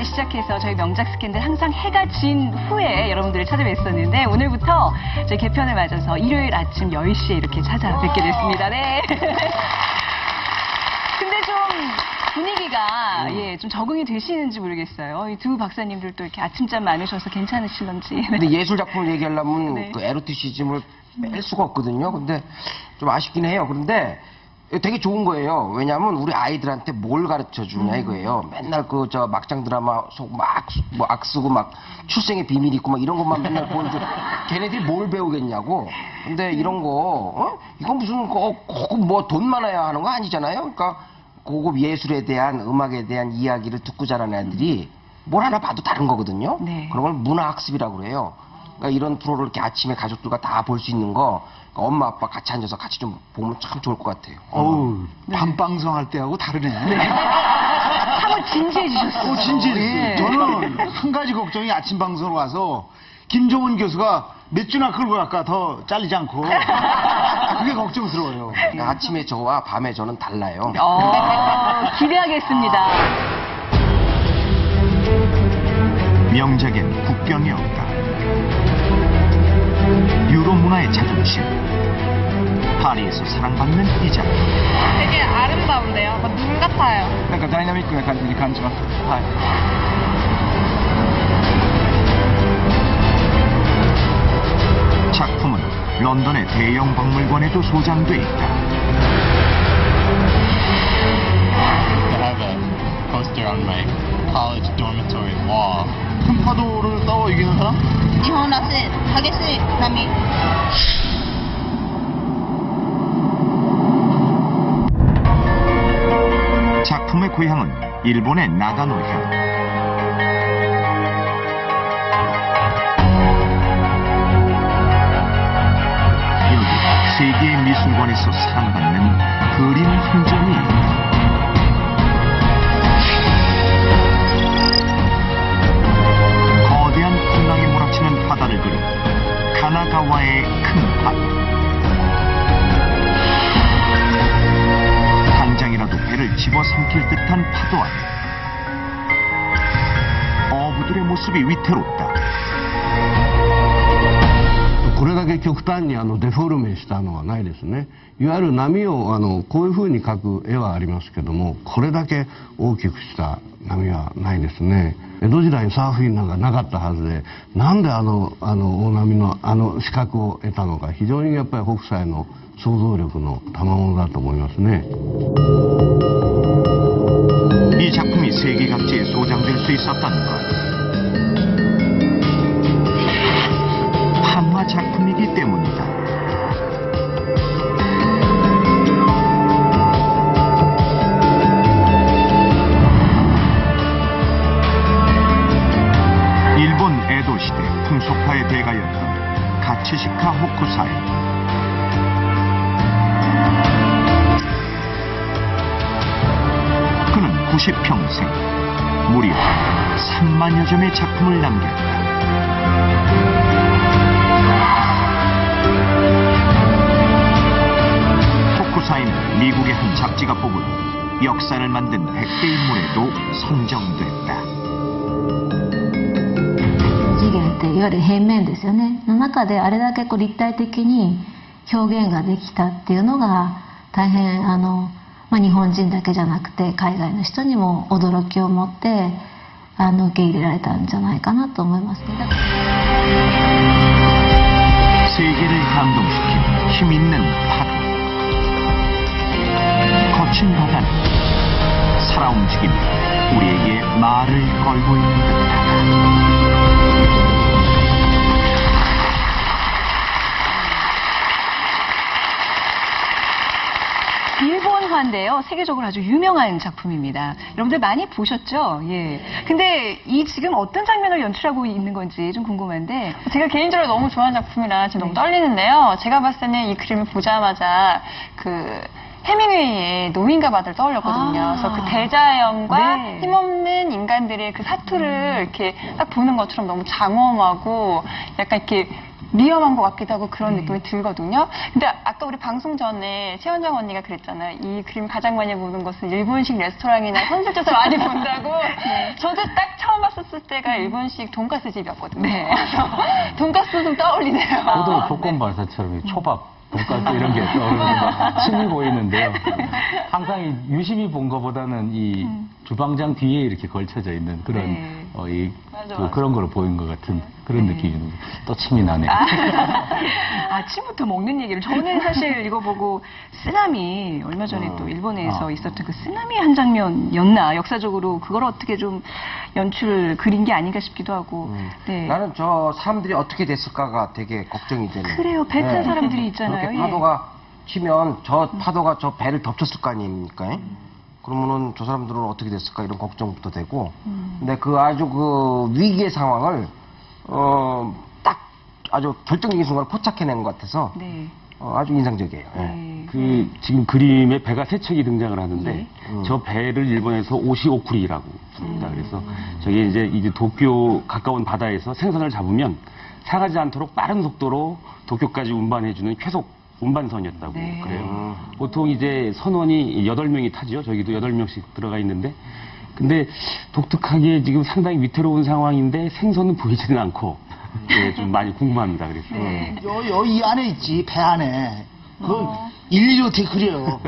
스캔들 시작해서 저희 명작 스캔들 항상 해가 진 후에 여러분들을 찾아뵀었는데 오늘부터 저희 개편을 맞아서 일요일 아침 10시에 이렇게 찾아뵙게 됐습니다. 네. 근데 좀 분위기가 좀 적응이 되시는지 모르겠어요. 이 두 박사님들도 이렇게 아침잠 많으셔서 괜찮으실런지. 네. 근데 예술 작품을 얘기하려면 네. 그 에로티시즘을 뺄 수가 없거든요. 근데 좀 아쉽긴 해요. 그런데 되게 좋은 거예요. 왜냐하면 우리 아이들한테 뭘 가르쳐 주냐 이거예요. 맨날 그 저 막장 드라마 속 막 뭐 악쓰고 막 출생의 비밀이 있고 막 이런 것만 맨날 보는데 걔네들이 뭘 배우겠냐고. 근데 이런 거 이건 무슨 고급 뭐 돈 많아야 하는 거 아니잖아요. 그러니까 고급 예술에 대한 음악에 대한 이야기를 듣고 자란 애들이 뭘 하나 봐도 다른 거거든요. 네. 그런 걸 문화학습이라고 그래요. 그러니까 이런 프로를 이렇게 아침에 가족들과 다 볼 수 있는 거 그러니까 엄마 아빠 같이 앉아서 같이 좀 보면 참 좋을 것 같아요. 어우, 밤방송 할 때하고 다르네. 사뭇 진지해지셨어요. 진지했어요. 네. 저는 한 가지 걱정이 아침 방송 와서 김종원 교수가 몇 주나 끌고 갈까 더 잘리지 않고 그게 걱정스러워요. 그러니까 아침에 저와 밤에 저는 달라요. 기대하겠습니다. 명작엔 국경이 없다. 유럽 문화의 자존심. 파리에서 사랑받는 이 작품. 되게 아름다운데요. 눈 같아요. なんかダイナミックな感じに感じます。はい。 작품은 런던의 대형 박물관에도 소장돼 있다. I have a poster on my college dormitory wall. 큰 파도를 싸워 이기는 사람? 日本らしい激しい波。 작품의 고향은 일본의 나가노현. 여기 세계의 미술관에서 사랑받는 그림 한 점이 있다. 거대한 풍랑이 몰아치는 바다를 그린 가나가와의 큰 파도. 당장이라도 배를 집어삼킬 듯한 파도 아래 어부들의 모습이 위태롭다. これだけ極端にデフォルメしたのはないですね。いわゆる波をこういう風に描く絵はありますけども、これだけ大きくした波はないですね。江戸時代にサーフィンなんかなかったはずで、なんで大波の資格を得たのか、非常にやっぱり北斎の想像力の賜物だと思いますね。 이 작품이 세계 각지에 소장될 수 있었다는 것. 한화 작품이기 때문이다. 일본 에도 시대 풍속화의 대가였던 가츠시카 호쿠사이. 그는 90평생 무려 3만여 점의 작품을 남겼다. 호쿠사이는 미국의 한 잡지가 뽑은 역사를 만든 100대 인물에도 선정됐다. 次元っていわゆる平面ですよね。の中であれだけ立体的に表現ができたっていうのが大変日本人だけじゃなくて海外の人にも驚きを持って受け入れられたんじゃないかなと思いますね。 세계를 감동시킨 힘있는 파도. 거친 바다는 살아 움직이며 우리에게 말을 걸고 있는 듯하다. 일본화인데요. 세계적으로 아주 유명한 작품입니다. 여러분들 많이 보셨죠? 예. 근데 이 지금 어떤 장면을 연출하고 있는 건지 좀 궁금한데. 제가 개인적으로 너무 좋아하는 작품이라 지금 너무 떨리는데요. 제가 봤을 때는 이 그림을 보자마자 해밍웨이의 노인과 바다를 떠올렸거든요. 그래서 그 대자연과 네. 힘없는 인간들의 그 사투를 이렇게 딱 보는 것처럼 너무 장엄하고 약간 이렇게 위험한 것 같기도 하고 그런 느낌이 들거든요. 근데 아까 우리 방송 전에 최원정 언니가 그랬잖아요. 이 그림 가장 많이 보는 것은 일본식 레스토랑이나 선술집에서 많이 본다고. 저도 딱 처음 봤었을 때가 일본식 돈가스 집이었거든요. 그래서 돈가스 좀 떠올리네요. 저도 조건발사처럼 이 초밥, 돈가스 이런 게 떠오르는 침이 보이는데요. 항상 이 유심히 본 것보다는 이 주방장 뒤에 이렇게 걸쳐져 있는 그런 네. 그런 걸 보인 것 같은 그런 느낌이 또 침이 나네요. 아침부터 먹는 얘기를 저는 사실 이거 보고 쓰나미 얼마 전에 또 일본에서 있었던 그 쓰나미 한 장면이었나 역사적으로 그걸 어떻게 좀 연출을 그린 게 아닌가 싶기도 하고 네. 나는 저 사람들이 어떻게 됐을까가 되게 걱정이 되는. 그래요. 배 탄 사람들이 있잖아요. 그렇게 예. 파도가 치면 저 파도가 저 배를 덮쳤을 거 아닙니까? 그러면은 저 사람들은 어떻게 됐을까 이런 걱정부터 되고. 근데 그 아주 그 위기의 상황을 딱 아주 결정적인 순간을 포착해낸 것 같아서 네. 아주 인상적이에요. 예. 네. 그 지금 그림에 배가 세 척이 등장을 하는데 네. 저 배를 일본에서 오시오쿠리라고 부릅니다. 그래서 저게 이제 도쿄 가까운 바다에서 생선을 잡으면 상하지 않도록 빠른 속도로 도쿄까지 운반해주는 쾌속 운반선이었다고 네. 그래요. 보통 이제 선원이 8명이 타죠. 저기도 8명씩 들어가 있는데 근데 독특하게 지금 상당히 위태로운 상황인데 생선은 보이지는 않고 예, 좀 많이 궁금합니다. 그래서 네. 이 안에 있지, 배 안에. 그 일일이 어떻게 그려요?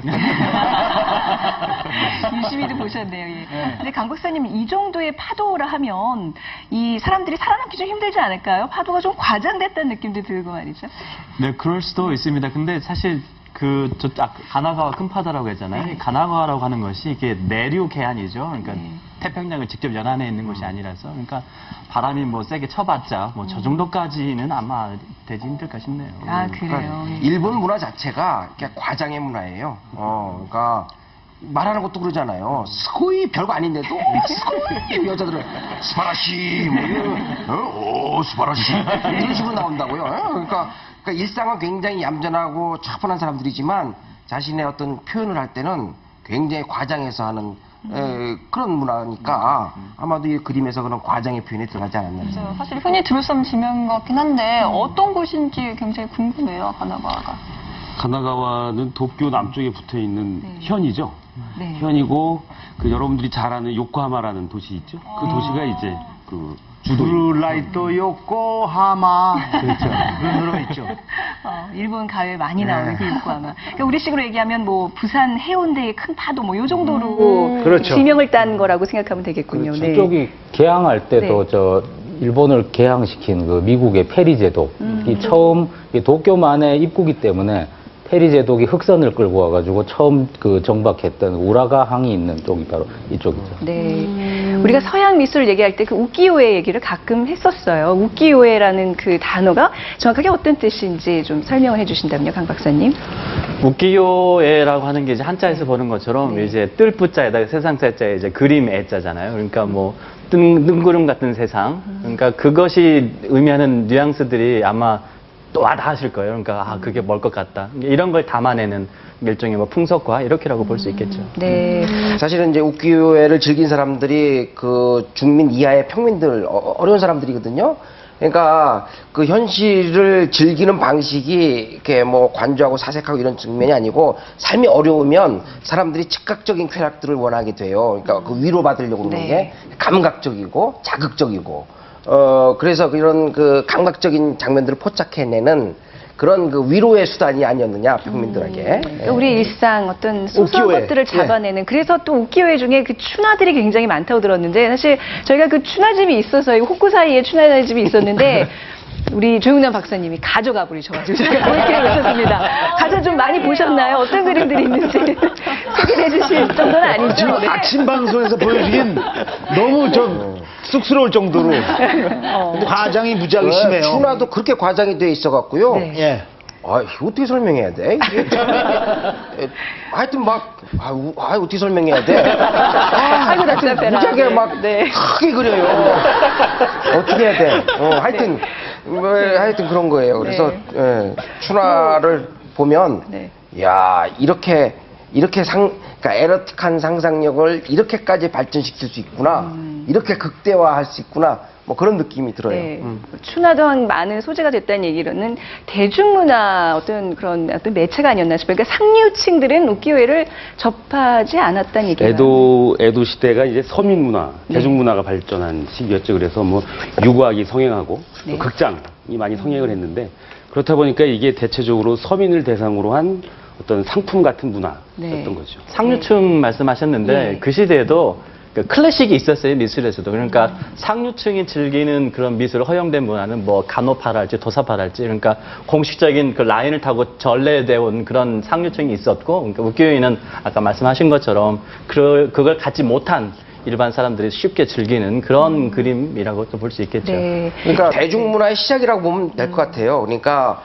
유심히도 보셨네요. 예. 근데 강 박사님 이 정도의 파도라 하면 이 사람들이 살아남기 좀 힘들지 않을까요? 파도가 좀 과장됐다는 느낌도 들고 말이죠. 네, 그럴 수도 있습니다. 근데 사실 가나가와 큰 파도라고 했잖아요. 네. 가나가와라고 하는 것이 이게 내륙 해안이죠. 그러니까 태평양을 직접 연안해 있는 것이 아니라서, 그러니까 바람이 뭐 세게 쳐봤자 뭐 저 정도까지는 아마 되지 힘들까 싶네요. 아, 그래요. 예. 일본 문화 자체가 그냥 과장의 문화예요. 그러니까 말하는 것도 그러잖아요. 스코이 별거 아닌데도 스코이 여자들은 스파라시 뭐 이런 스파라시 이런 식으로 나온다고요. 그러니까 일상은 굉장히 얌전하고 차분한 사람들이지만 자신의 어떤 표현을 할 때는 굉장히 과장해서 하는 그런 문화니까 아마도 이 그림에서 그런 과장의 표현이 들어가지 않았나. 그래서 사실 흔히 들을 수 없는 지명인 것 같긴 한데 어떤 곳인지 굉장히 궁금해요. 가나가와가. 가나가와는 도쿄 남쪽에 붙어 있는 현이죠. 네. 현이고 그 여러분들이 잘 아는 요코하마라는 도시 있죠. 그 도시가 이제 그 주도. 블루라이트 요코하마. 그렇죠. 그런 노래가 있죠. 일본 가요에 많이 나오는 그 요코하마. 그러니까 우리식으로 얘기하면 뭐 부산 해운대의 큰 파도 뭐 요 정도로 그렇죠. 지명을 딴 거라고 생각하면 되겠군요. 그렇죠. 네. 저쪽이 개항할 때도 네. 저 일본을 개항시킨 그 미국의 페리 제독이 처음 이 도쿄만의 입구기 때문에 페리 제독이 흑선을 끌고 와가지고 처음 그 정박했던 우라가 항이 있는 쪽이 바로 이쪽이죠. 네. 우리가 서양 미술 얘기할 때 그 우키요에 얘기를 가끔 했었어요. 우키요에라는 그 단어가 정확하게 어떤 뜻인지 좀 설명을 해주신다면요, 강 박사님. 우키요에라고 하는 게 이제 한자에서 보는 것처럼 이제 뜰부자에다가 세상자자에 이제 그림 애자잖아요. 그러니까 뭐 뜬구름 같은 세상. 그러니까 그것이 의미하는 뉘앙스들이 아마 또 와닿으실 거예요. 그러니까 그게 뭘 것 같다. 이런 걸 담아내는 일종의 뭐 풍속과 이렇게라고 볼 수 있겠죠. 네. 사실은 이제 우키요에를 즐긴 사람들이 그 중민 이하의 평민들 어려운 사람들이거든요. 그러니까 그 현실을 즐기는 방식이 이렇게 뭐 관조하고 사색하고 이런 측면이 아니고 삶이 어려우면 사람들이 즉각적인 쾌락들을 원하게 돼요. 그러니까 그 위로받으려고 그러는 게 감각적이고 자극적이고 그래서 이런 그 감각적인 장면들을 포착해내는 그런 그 위로의 수단이 아니었느냐 평민들에게. 그러니까 우리 일상 어떤 소소한 우키요에. 것들을 잡아내는 그래서 또 우키요에 중에 그 추나들이 굉장히 많다고 들었는데 사실 저희가 그 추나집이 있어서 이 호쿠사이에 추나집이 있었는데 우리 조용남 박사님이 가져가 버리셔가지고 제가 볼 기회가 있었습니다. 가서 좀 많이 보셨나요? 어떤 그림들이 있는지 소개해 주실 정도는 아니죠. 지금 네. 아침 방송에서 보여주긴 너무 좀 쑥스러울 정도로 과장이 무지하게 심해요. 추나도 그렇게 과장이 돼 있어갖고요. 네. 예. 이거 어떻게 설명해야 돼? 이게 하여튼 막 어떻게 설명해야 돼? 아이고, 답답해라. 무지하게 막 네. 크게 그려요. 어떻게 해야 돼? 하여튼 하여튼 그런 거예요. 그래서 추나를 보면 네. 야 이렇게 이렇게 그러니까 에로틱한 상상력을 이렇게까지 발전시킬 수 있구나. 이렇게 극대화할 수 있구나. 뭐 그런 느낌이 들어요. 네. 춘화도 많은 소재가 됐다는 얘기로는 대중문화 어떤 매체가 아니었나 싶어요. 그러니까 상류층들은 우키요에를 접하지 않았다는 얘기예요. 에도 시대가 이제 서민 문화, 대중문화가 발전한 시기였죠. 그래서 뭐 유구하기 성행하고 또 극장이 많이 성행을 했는데 그렇다 보니까 이게 대체적으로 서민을 대상으로 한 어떤 상품 같은 문화였던 거죠. 상류층 말씀하셨는데 그 시대에도 클래식이 있었어요, 미술에서도. 그러니까 상류층이 즐기는 그런 미술 허용된 문화는 뭐 간호파랄지 도사파랄지 그러니까 공식적인 그 라인을 타고 전래되어 온 그런 상류층이 있었고, 그러니까 우키요에는 아까 말씀하신 것처럼 그걸 갖지 못한 일반 사람들이 쉽게 즐기는 그런 그림이라고 또 볼 수 있겠죠. 네. 그러니까 대중문화의 시작이라고 보면 될 것 같아요. 그러니까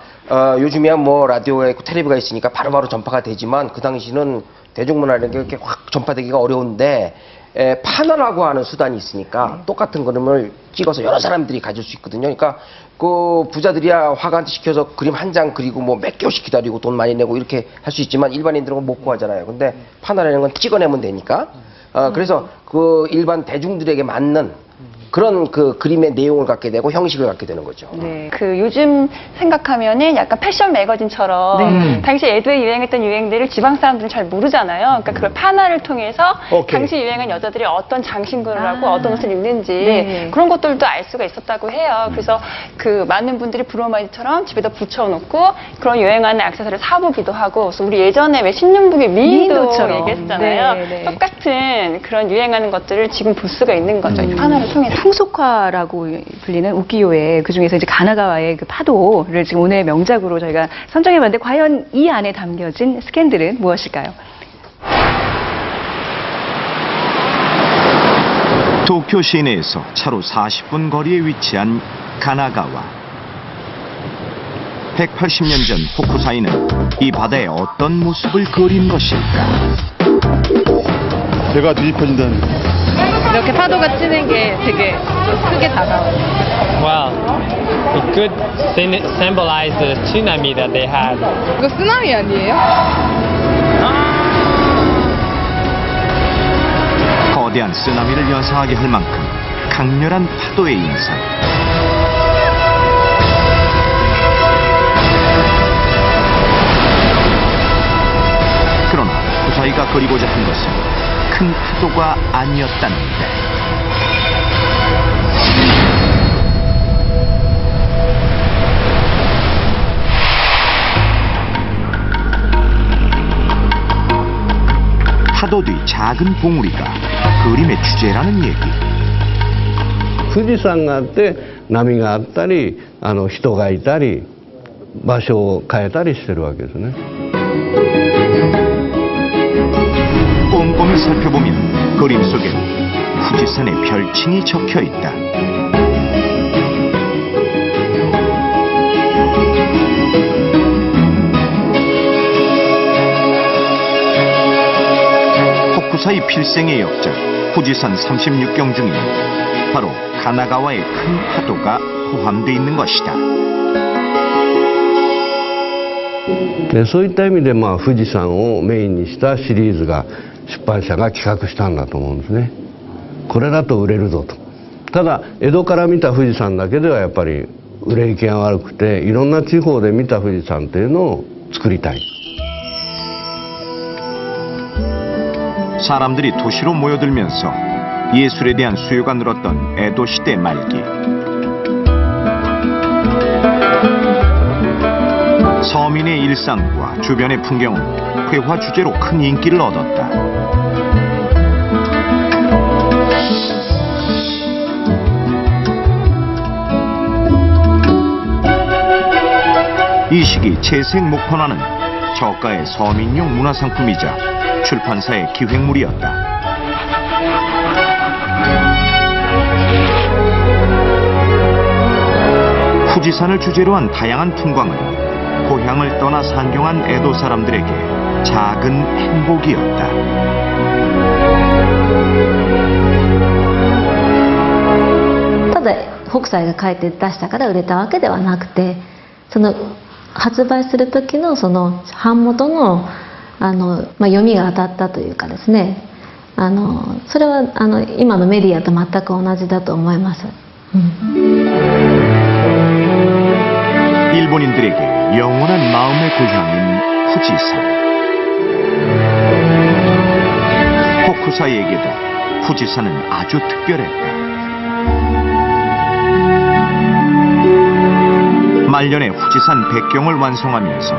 요즘이야 뭐 라디오에 텔레비가 있으니까 바로바로 전파가 되지만 그 당시는 대중문화라는 게 이렇게 확 전파되기가 어려운데 판화라고 하는 수단이 있으니까 똑같은 그림을 찍어서 여러 사람들이 가질 수 있거든요. 그러니까 그 부자들이야 화가한테 시켜서 그림 한 장 그리고 뭐 몇 개월씩 기다리고 돈 많이 내고 이렇게 할 수 있지만 일반인들은 못 구하잖아요. 근데 판화라는 건 찍어내면 되니까 그래서 그 일반 대중들에게 맞는 그런 그 그림의 내용을 갖게 되고 형식을 갖게 되는 거죠. 네. 그 요즘 생각하면은 약간 패션 매거진처럼 당시 에도에 유행했던 유행들을 지방 사람들은 잘 모르잖아요. 그러니까 그걸 판화를 통해서 당시 유행한 여자들이 어떤 장신구를 하고 어떤 옷을 입는지 그런 것들도 알 수가 있었다고 해요. 그래서 그 많은 분들이 브로마이드처럼 집에다 붙여놓고 그런 유행하는 액세서리를 사보기도 하고, 그래서 우리 예전에 왜 신윤북의 미인도 얘기했잖아요. 똑같은 그런 유행하는 것들을 지금 볼 수가 있는 거죠. 이 판화를 통해서. 풍속화라고 불리는 우키요에 그중에서 이제 가나가와의 그 파도를 지금 오늘의 명작으로 저희가 선정해봤는데 과연 이 안에 담겨진 스캔들은 무엇일까요? 도쿄 시내에서 차로 40분 거리에 위치한 가나가와. 180년 전 호쿠사이는 이 바다에 어떤 모습을 그린 것일까? 배가 뒤집혀진다는. 이렇게 파도가 치는 게 되게 좀 크게 다가와요. Well, it could symbolize the tsunami that they had. 이거 쓰나미 아니에요? 거대한 쓰나미를 연상하게 할 만큼 강렬한 파도의 인상. 그러나 호쿠사이가 그리고자 한 것은 큰 파도가 아니었다는데. 파도 뒤 작은 봉우리가 그림의 주제라는 얘기. 富士山があって波があったり人がいたり場所を変えたりしてるわけですね。 꼼꼼히 살펴보면 그림 속에富士山의 별칭이 적혀 있다. 호쿠사이 필생의 역작富士山 36경 중에 바로 가나가와의 큰 파도가 포함되어 있는 것이다. そういった意味で富士山をメインにしたシリーズが出版社が企画したんだと思うんですね。これだと売れるぞと。ただ江戸から見た富士山だけではやっぱり売れ行きが悪くて、いろんな地方で見た富士山っていうのを作りたい。 사람들이 도시로 모여들면서 예술에 대한 수요가 늘었던 에도 시대 말기. 서민의 일상과 주변의 풍경은 회화 주제로 큰 인기를 얻었다. 이 시기 채색 목판화는 저가의 서민용 문화상품이자 출판사의 기획물이었다.富士山을 주제로 한 다양한 풍광은 고향을 떠나 상경한 에도 사람들에게 작은 행복이었다. ただ北斎が書いて出したから売れたわけではなくて、その発売する時のその版元の読みが当たったというかですね、それは今のメディアと全く同じだと思います。 일본인들에게 영원한 마음의 고향인 후지산. 호쿠사이에게도 후지산은 아주 특별했다. 말년에 후지산 백경을 완성하면서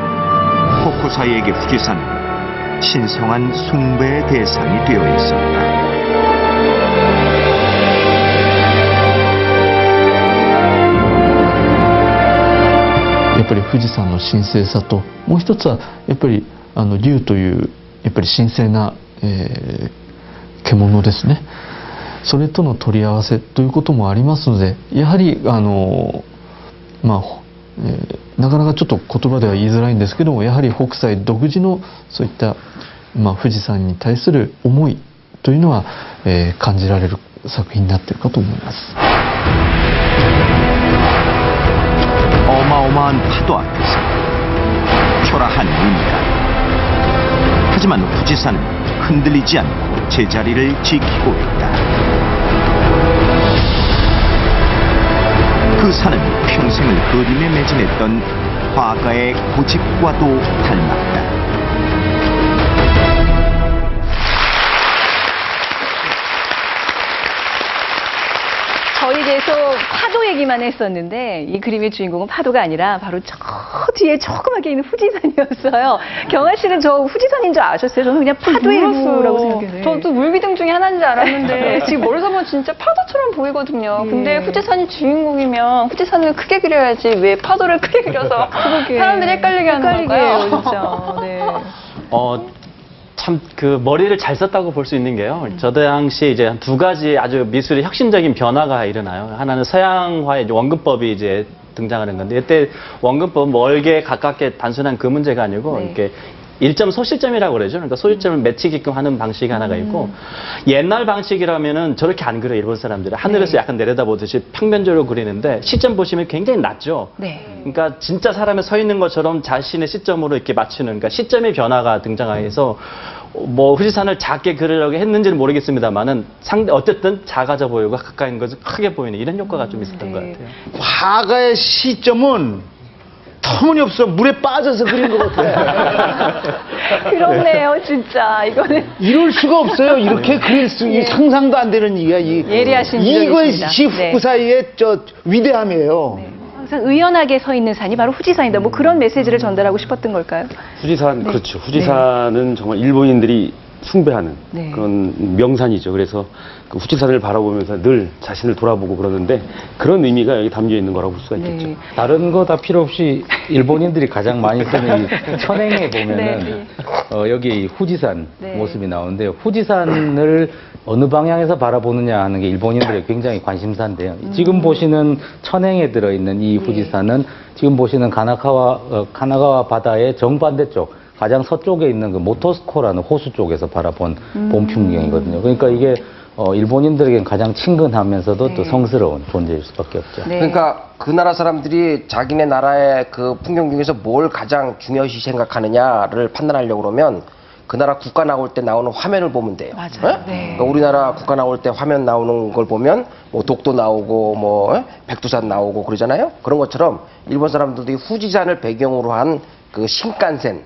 호쿠사이에게 후지산은 신성한 숭배의 대상이 되어 있었다. やっぱり富士山の神聖さと、もう一つはやっぱり竜というやっぱり神聖な、獣ですね。それとの取り合わせということもありますので、やはりなかなかちょっと言葉では言いづらいんですけども、やはり北斎独自のそういった、富士山に対する思いというのは、感じられる作品になっているかと思います。 어마어마한 파도 앞에서 초라한 의미가. 하지만 후지산은 흔들리지 않고 제자리를 지키고 있다. 그 산은 평생을 그림에 매진했던 화가의 고집과도 닮았다. 저희 계속 파도 얘기만 했었는데 이 그림의 주인공은 파도가 아니라 바로 저 뒤에 조그맣게 있는 후지산이었어요. 경아 씨는 저 후지산인 줄 아셨어요? 저는 그냥 파도의 일부라고 생각해요. 저도 물기둥 중에 하나인 줄 알았는데 지금 멀리서 보면 진짜 파도처럼 보이거든요. 근데 후지산이 주인공이면 후지산을 크게 그려야지 왜 파도를 크게 그려서 사람들이 헷갈리게 하는 걸까요? 진짜. 네. 참 그 머리를 잘 썼다고 볼 수 있는 게요. 저 당시 이제 두 가지 아주 미술의 혁신적인 변화가 일어나요. 하나는 서양화의 원근법이 이제 등장하는 건데, 이때 원근법은 멀게 가깝게 단순한 그 문제가 아니고 이렇게 일점 소실점이라고 그러죠. 그러니까 소실점을 맺히게끔 하는 방식이 하나가 있고, 옛날 방식이라면은 저렇게 안 그려 일본 사람들이 하늘에서 약간 내려다보듯이 평면적으로 그리는데 시점 보시면 굉장히 낮죠. 그러니까 진짜 사람이 서 있는 것처럼 자신의 시점으로 이렇게 맞추는, 그러니까 시점의 변화가 등장해서 뭐 후지산을 작게 그리려고 했는지는 모르겠습니다만은 어쨌든 작아져 보이고 가까이 있는 것은 크게 보이는 이런 효과가 좀 있었던 것 같아요. 화가의 시점은 터무니없어 물에 빠져서 그린 것 같아요. 그렇네요, 진짜. 이거는 이럴 수가 없어요. 이렇게 그릴 수 상상도 안 되는 예리하신 이것이 후쿠사이의 저 위대함이에요. 항상 의연하게 서 있는 산이 바로 후지산이다. 뭐 그런 메시지를 전달하고 싶었던 걸까요? 후지산, 그렇죠. 후지산은 정말 일본인들이 숭배하는 그런 명산이죠. 그래서 그 후지산을 바라보면서 늘 자신을 돌아보고 그러는데 그런 의미가 여기 담겨 있는 거라고 볼 수가 있겠죠. 다른 거 다 필요 없이 일본인들이 가장 많이 쓰는 이 천행에 보면은 여기 후지산 모습이 나오는데, 후지산을 어느 방향에서 바라보느냐 하는 게 일본인들의 굉장히 관심사인데요. 지금 보시는 천행에 들어있는 이 후지산은 지금 보시는 가나가와 바다의 정반대쪽, 가장 서쪽에 있는 그 모토스코라는 호수 쪽에서 바라본 봄 풍경이거든요. 그러니까 이게 일본인들에겐 가장 친근하면서도 또 성스러운 존재일 수밖에 없죠. 그러니까 그 나라 사람들이 자기네 나라의 그 풍경 중에서 뭘 가장 중요시 생각하느냐를 판단하려고 그러면 그 나라 국가 나올 때 나오는 화면을 보면 돼요. 맞아요. 그러니까 우리나라 국가 나올 때 화면 나오는 걸 보면 뭐 독도 나오고 뭐 백두산 나오고 그러잖아요. 그런 것처럼 일본 사람들도 이 후지산을 배경으로 한 그 신칸센,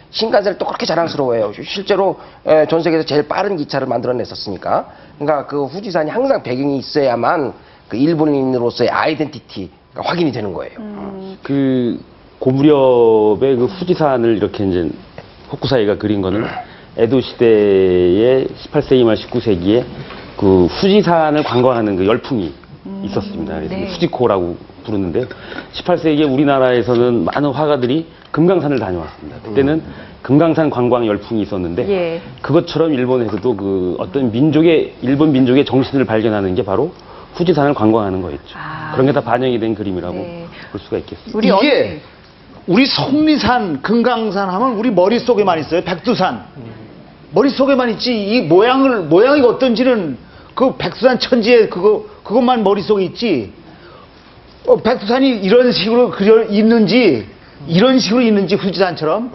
신칸센을 또 그렇게 자랑스러워해요. 실제로 전 세계에서 제일 빠른 기차를 만들어냈었으니까. 그러니까 그 후지산이 항상 배경이 있어야만 그 일본인으로서의 아이덴티티가 확인이 되는 거예요. 그 고무렵에 그 후지산을 이렇게 이제 호쿠사이가 그린 거는 에도 시대의 18세기 말 19세기에 그 후지산을 관광하는 그 열풍이 있었습니다. 그래서 후지코라고 부르는데요. 18세기에 우리나라에서는 많은 화가들이 금강산을 다녀왔습니다. 그때는 금강산 관광 열풍이 있었는데 그것처럼 일본에서도 그 어떤 일본 민족의 정신을 발견하는 게 바로 후지산을 관광하는 거였죠. 그런 게 다 반영이 된 그림이라고 볼 수가 있겠습니다. 이게 우리 속리산, 금강산 하면 우리 머릿속에만 있어요. 백두산. 머릿속에만 있지 이 모양이 어떤지는 그 백두산 천지에 그것만 머릿속에 있지. 백두산이 이런 식으로 있는지 이런 식으로 있는지 후지산처럼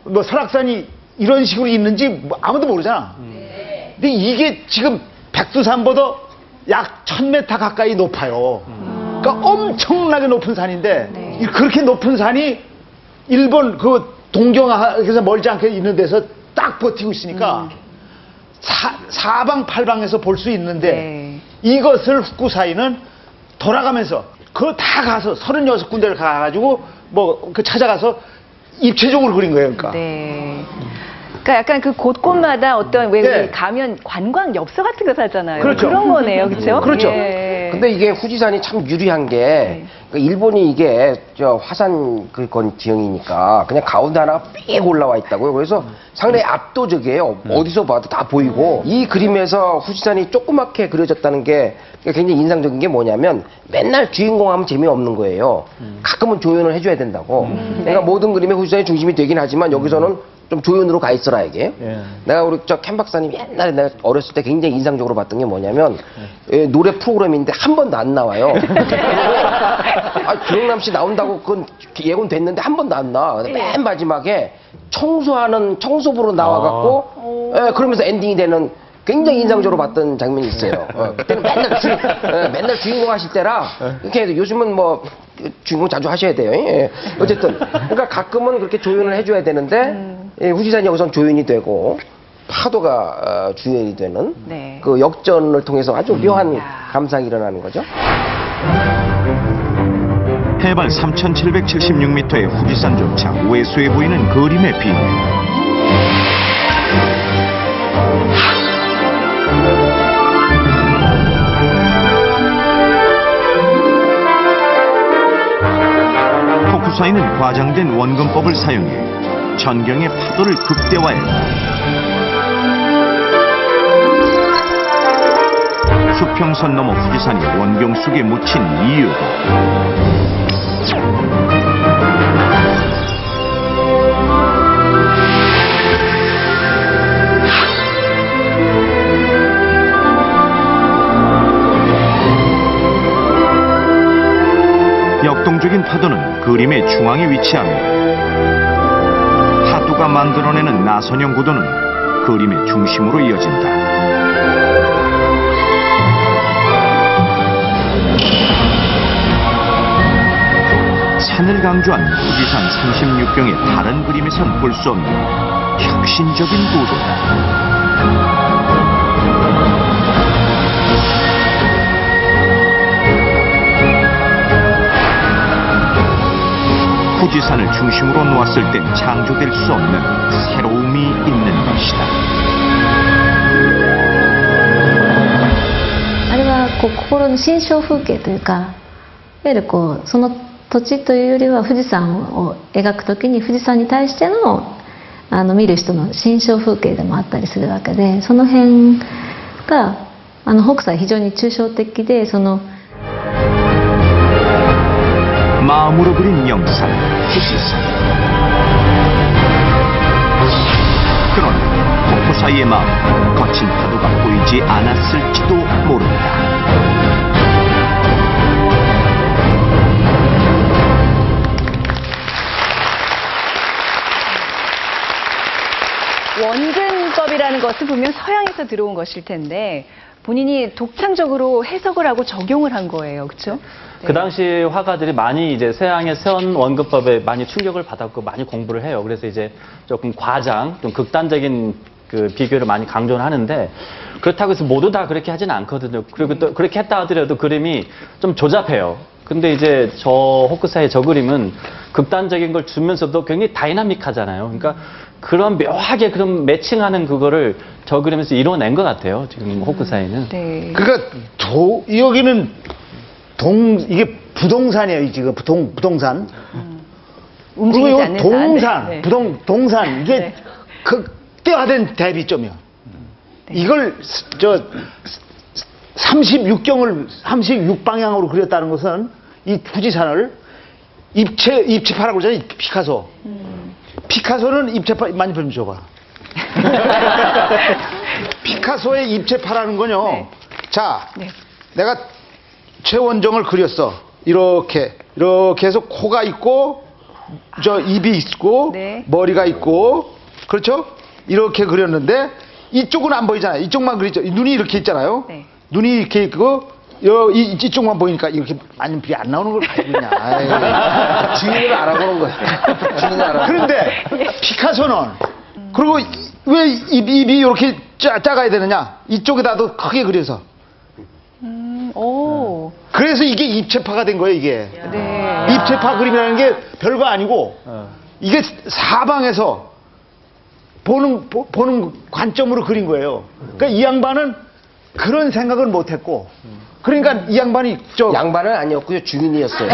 뭐 설악산이 이런 식으로 있는지 뭐 아무도 모르잖아. 근데 이게 지금 백두산보다 약 1000m 가까이 높아요. 그러니까 엄청나게 높은 산인데 그렇게 높은 산이 일본 그 동경에서 멀지 않게 있는 데서 딱 버티고 있으니까 사방팔방에서 볼 수 있는데 이것을 후쿠사이는 돌아가면서 그거 다 가서 36군데를 가가지고 뭐 그 찾아가서 입체적으로 그린 거예요. 그러니까. 네. 그러니까 약간 그 곳곳마다 어떤 왜 우리 가면 관광 엽서 같은 거 사잖아요. 그렇죠. 그런 거네요, 그렇죠? 그렇죠. 예. 근데 이게 후지산이 참 유리한 게 그러니까 일본이 이게 저 화산 그건 지형이니까 그냥 가운데 하나가 삐 올라와 있다고요. 그래서 상당히 압도적이에요. 어디서 봐도 다 보이고 이 그림에서 후지산이 조그맣게 그려졌다는 게 굉장히 인상적인 게 뭐냐면 맨날 주인공 하면 재미없는 거예요. 가끔은 조연을 해줘야 된다고. 그러니까 모든 그림에 후지산이 중심이 되긴 하지만 여기서는 좀 조연으로 가 있어라 이게. 내가 우리 저 켄 박사님 옛날에 내가 어렸을 때 굉장히 인상적으로 봤던 게 뭐냐면 노래 프로그램인데 한 번도 안 나와요. 조영남 씨 나온다고 그건 예고됐는데 한 번도 안 나와. 맨 마지막에 청소하는 청소부로 나와갖고 그러면서 엔딩이 되는 굉장히 인상적으로 봤던 장면이 있어요. 그때는 맨날 주인공 하실 때라 이렇게 요즘은 뭐 주인공 자주 하셔야 돼요. 예. 어쨌든 그러니까 가끔은 그렇게 조연을 해줘야 되는데 후지산이 여기선 조연이 되고 파도가 주연이 되는 그 역전을 통해서 아주 묘한 감상이 일어나는 거죠. 해발 3,776m의 후지산조차 우회수해 보이는 그림의 비밀. 후쿠사이는 과장된 원근법을 사용해 전경의 파도를 극대화했다. 수평선 넘어 후지산이 원경 속에 묻힌 이유도 역동적인 파도는 그림의 중앙에 위치하며 파도가 만들어내는 나선형 구도는 그림의 중심으로 이어진다. 산을 강조한 후지산 36경의 다른 그림에선 볼 수 없는 혁신적인 구도다. 후지산을 중심으로 놓았을 땐 창조될 수 없는 새로움이 있는 것이다. あれはこう心の心象風景というか、いわゆるこうその土地というよりは富士山を描くときに富士山に対しての見る人の心象風景でもあったりするわけで、その辺が北斎非常に抽象的でその 마음으로 그린 영상, 후지산. 그러나 후쿠사이의 마음, 거친 파도가 보이지 않았을지도 모른다. 원근법이라는 것은 분명 서양에서 들어온 것일 텐데 본인이 독창적으로 해석을 하고 적용을 한 거예요, 그렇죠? 그 당시 화가들이 많이 이제 서양의 선 원근법에 많이 충격을 받았고 많이 공부를 해요. 그래서 이제 조금 과장, 좀 극단적인 그 비교를 많이 강조를 하는데 그렇다고 해서 모두 다 그렇게 하지는 않거든요. 그리고 또 그렇게 했다 하더라도 그림이 좀 조잡해요. 근데 이제 저 호쿠사이의 저 그림은 극단적인 걸 주면서도 굉장히 다이나믹하잖아요. 그러니까 그런 묘하게 그런 매칭하는 그거를 저 그림에서 이뤄낸 것 같아요. 지금 호쿠사이는. 네. 그러니까 여기는 이게 부동산이에요. 지금 부동산. 움직이지 그리고 않는 동산, 네. 동산 이게 네. 극대화된 대비점이야. 이걸 36방향으로 그렸다는 것은 이 후지산을 입체파라고 그러잖아요. 피카소. 피카소는 입체파 많이 좀 줘봐. 피카소의 입체파라는 건요. 자, 내가 최원정을 그렸어. 이렇게 해서 코가 있고 저 입이 있고 머리가 있고 그렇죠? 이렇게 그렸는데 이쪽은 안 보이잖아요. 이쪽만 그리죠. 눈이 이렇게 있잖아요. 네. 눈이 이렇게 있고 이쪽만 보이니까 이렇게 아니 비 안 나오는 걸 가지고 있냐. 주인을 알아보는 거예요. 주인을 알아보는 그런데 피카소는 그리고 왜 입이 이렇게 작아야 되느냐? 이쪽에다도 크게 그려서. 오. 그래서 이게 입체파가 된 거예요, 이게. 네. 입체파 그림이라는 게 별거 아니고 이게 사방에서 보는 관점으로 그린 거예요. 그러니까 이 양반은 그런 생각을 못 했고 그러니까 이 양반이 양반은 아니었고요. 주민이었어요.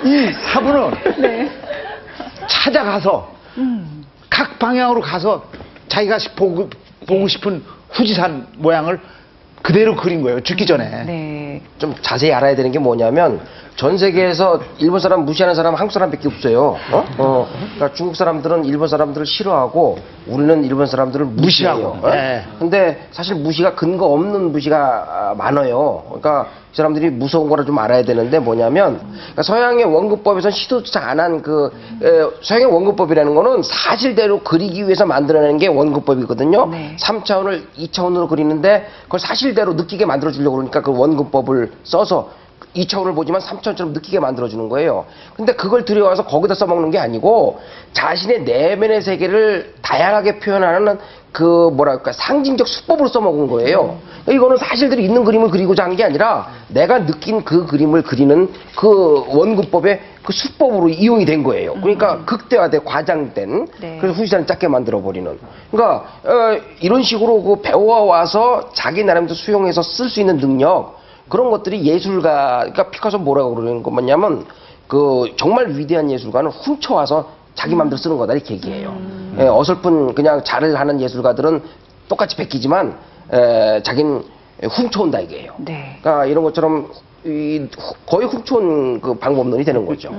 이 사부는 찾아가서 각 방향으로 가서 자기가 보고 싶은 후지산 모양을 그대로 그린 거예요. 죽기 전에. 네. 좀 자세히 알아야 되는 게 뭐냐면 전 세계에서 일본 사람 무시하는 사람 한국 사람밖에 없어요. 그러니까 중국 사람들은 일본 사람들을 싫어하고 우리는 일본 사람들을 무시해요. 네. 근데 사실 무시가 근거 없는 무시가 많아요. 그러니까 이 사람들이 무서운 거를 좀 알아야 되는데 뭐냐면 그러니까 서양의 원근법에서는 시도조차 안 한 서양의 원근법이라는 거는 사실대로 그리기 위해서 만들어내는 게 원근법이거든요. 네. 3차원을 2차원으로 그리는데 그걸 사실대로 느끼게 만들어주려고 그러니까 그 원근법을 써서 2차원을 보지만 3차원처럼 느끼게 만들어주는 거예요. 근데 그걸 들여와서 거기다 써먹는 게 아니고 자신의 내면의 세계를 다양하게 표현하는 뭐랄까 상징적 수법으로 써먹은 거예요. 이거는 사실대로 있는 그림을 그리고자 한 게 아니라 내가 느낀 그 그림을 그리는 그 원근법의 그 수법으로 이용이 된 거예요. 그러니까 극대화돼 과장된 그래서 후지산을 작게 만들어버리는. 그러니까 이런 식으로 그 배워와서 자기 나름대로 수용해서 쓸 수 있는 능력 그런 것들이 예술가, 그러니까 피카소 뭐라고 그러는 것 뭐냐면 정말 위대한 예술가는 훔쳐와서 자기 마음대로 쓰는 거다 이렇게 얘기해요. 어설픈 그냥 잘을 하는 예술가들은 똑같이 베끼지만 자기는 훔쳐온다 이게요. 네. 그러니까 이런 것처럼 거의 훔쳐온 그 방법론이 되는 거죠.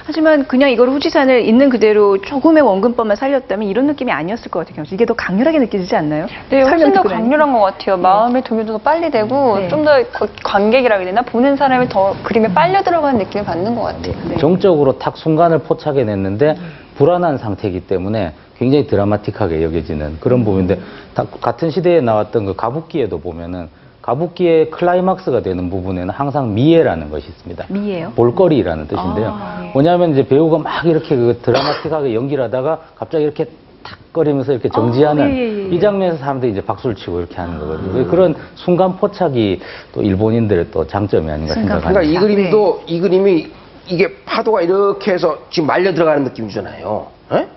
하지만 그냥 이걸 후지산을 있는 그대로 조금의 원근법만 살렸다면 이런 느낌이 아니었을 것 같아요. 이게 더 강렬하게 느껴지지 않나요? 네, 훨씬 더 듣고 나니. 강렬한 것 같아요. 마음의 동요도 더 빨리 되고 네. 좀 더 관객이라고 해야 되나? 보는 사람이 더 그림에 빨려 들어가는 느낌을 받는 것 같아요. 네. 정적으로 딱 순간을 포착해냈는데 불안한 상태이기 때문에 굉장히 드라마틱하게 여겨지는 그런 부분인데 같은 시대에 나왔던 그 가부키에도 보면은 가부키의 클라이막스가 되는 부분에는 항상 미에라는 것이 있습니다. 미에요? 볼거리라는 뜻인데요. 네. 뭐냐면 이제 배우가 막 이렇게 그 드라마틱하게 연기를 하다가 갑자기 이렇게 탁 거리면서 이렇게 정지하는 이 장면에서 사람들이 이제 박수를 치고 이렇게 하는 거거든요. 그런 순간 포착이 또 일본인들의 또 장점이 아닌가 생각합니다. 그러니까 이 그림도 이 그림이 이게 파도가 이렇게 해서 지금 말려 들어가는 느낌이잖아요. 에?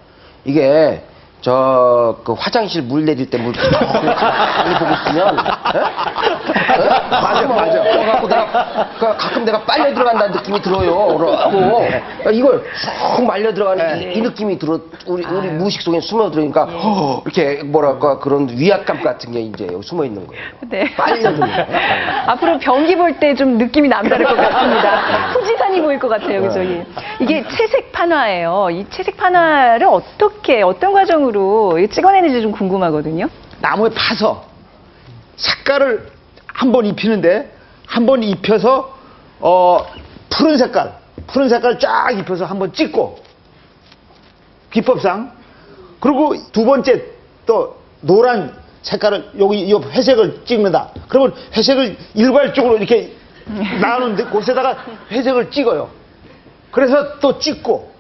이게 그 화장실 물 내릴 때 물 많이 보고 있으면 맞아. 그래갖고 가끔 내가 빨려 들어간다는 느낌이 들어요. 그러고 이걸 쑥 말려 들어가는 이 느낌이 들어 우리 무의식 속에 숨어 들어니까 이렇게 뭐랄까 그런 위압감 같은 게 이제 숨어 있는 거예요. 네. 빨려 들어요. 앞으로 변기 볼 때 좀 느낌이 남다를 것 같습니다. 후지산이 보일 것 같아요, 그죠? 이게 채색 판화예요. 이 채색 판화를 어떤 과정으로 찍어내는지 좀 궁금하거든요. 나무에 파서 색깔을 한 번 입히는데 한 번 입혀서 푸른 색깔 쫙 입혀서 한 번 찍고 기법상 그리고 두 번째 또 노란 색깔을 이 회색을 찍는다. 그러면 회색을 일괄적으로 이렇게 나누는데 곳에다가 회색을 찍어요. 그래서 또 찍고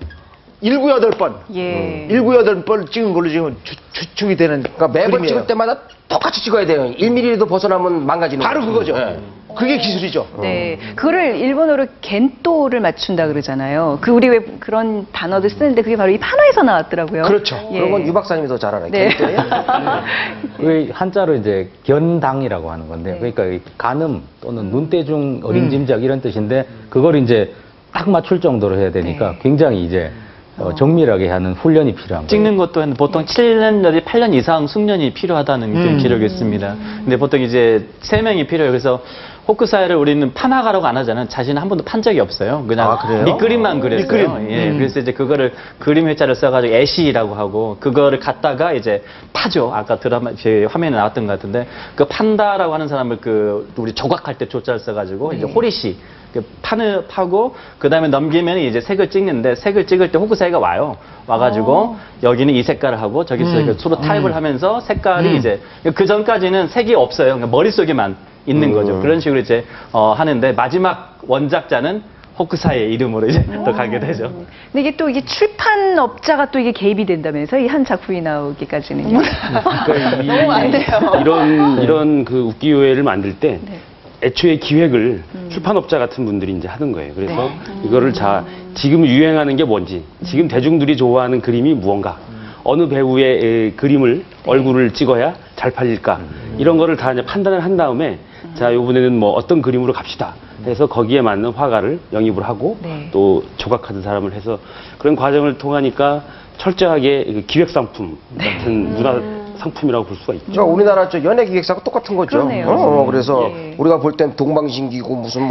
7-8번. 7-8번 찍은 걸로 지금 추측이 되는. 그러니까 매번 그림이에요. 찍을 때마다 똑같이 찍어야 돼요. 1mm도 벗어나면 망가지는 바로 거죠. 그거죠. 네. 그게 기술이죠. 네. 그거를 일본어로 겐토를 맞춘다 그러잖아요. 우리 왜 그런 단어들 쓰는데 그게 바로 이 판화에서 나왔더라고요. 그렇죠. 그런 건 유 박사님이 더 잘 알아요. 네. 그 한자로 이제 견당이라고 하는 건데, 그러니까 이 간음 또는 눈대중 어린 짐작 이런 뜻인데, 그걸 이제 딱 맞출 정도로 해야 되니까 굉장히 이제 정밀하게 하는 훈련이 필요한 거예요. 찍는 것도 보통 7년 내지 8년 이상 숙련이 필요하다는 기록이 있습니다. 근데 보통 이제 3명이 필요해요. 그래서 호쿠사이를 우리는 판화가라고 안 하잖아요. 자신은 한 번도 판 적이 없어요. 그냥 밑그림만 그렸어요. 예, 그래서 이제 그거를 그림 회자를 써가지고 애시라고 하고 그거를 갖다가 이제 파죠. 아까 드라마 제 화면에 나왔던 것 같은데 그 판다라고 하는 사람을 우리 조각할 때 조자를 써가지고 이제 호리시 판을 파고 그 다음에 넘기면 이제 색을 찍는데 색을 찍을 때 호쿠사이가 와요. 와가지고 여기는 이 색깔을 하고 저기서 서로 타입을 하면서 색깔이 이제 그 전까지는 색이 없어요. 그러니까 머릿속에만 있는 거죠. 그런 식으로 이제 하는데 마지막 원작자는 호쿠사이의 이름으로 이제 또 가게 되죠. 근데 이게 또 이게 출판업자가 또 이게 개입이 된다면서 이 한 작품이 나오기까지는요. 그러니까 너무 안 돼요. 이런 그 웃기요회를 만들 때 애초에 기획을 출판업자 같은 분들이 이제 하는 거예요. 그래서 이거를 지금 유행하는 게 뭔지, 지금 대중들이 좋아하는 그림이 무언가, 어느 배우의 그림을 얼굴을 찍어야 잘 팔릴까 이런 거를 다 이제 판단을 한 다음에 자 이번에는 뭐 어떤 그림으로 갑시다. 해서 거기에 맞는 화가를 영입을 하고 또 조각하는 사람을 해서 그런 과정을 통하니까 철저하게 그 기획 상품 같은 문화 상품이라고 볼 수가 있죠. 그러니까 우리나라 저 연예 기획사가 똑같은 거죠. 그러네요. 그래서 우리가 볼 땐 동방신기고 무슨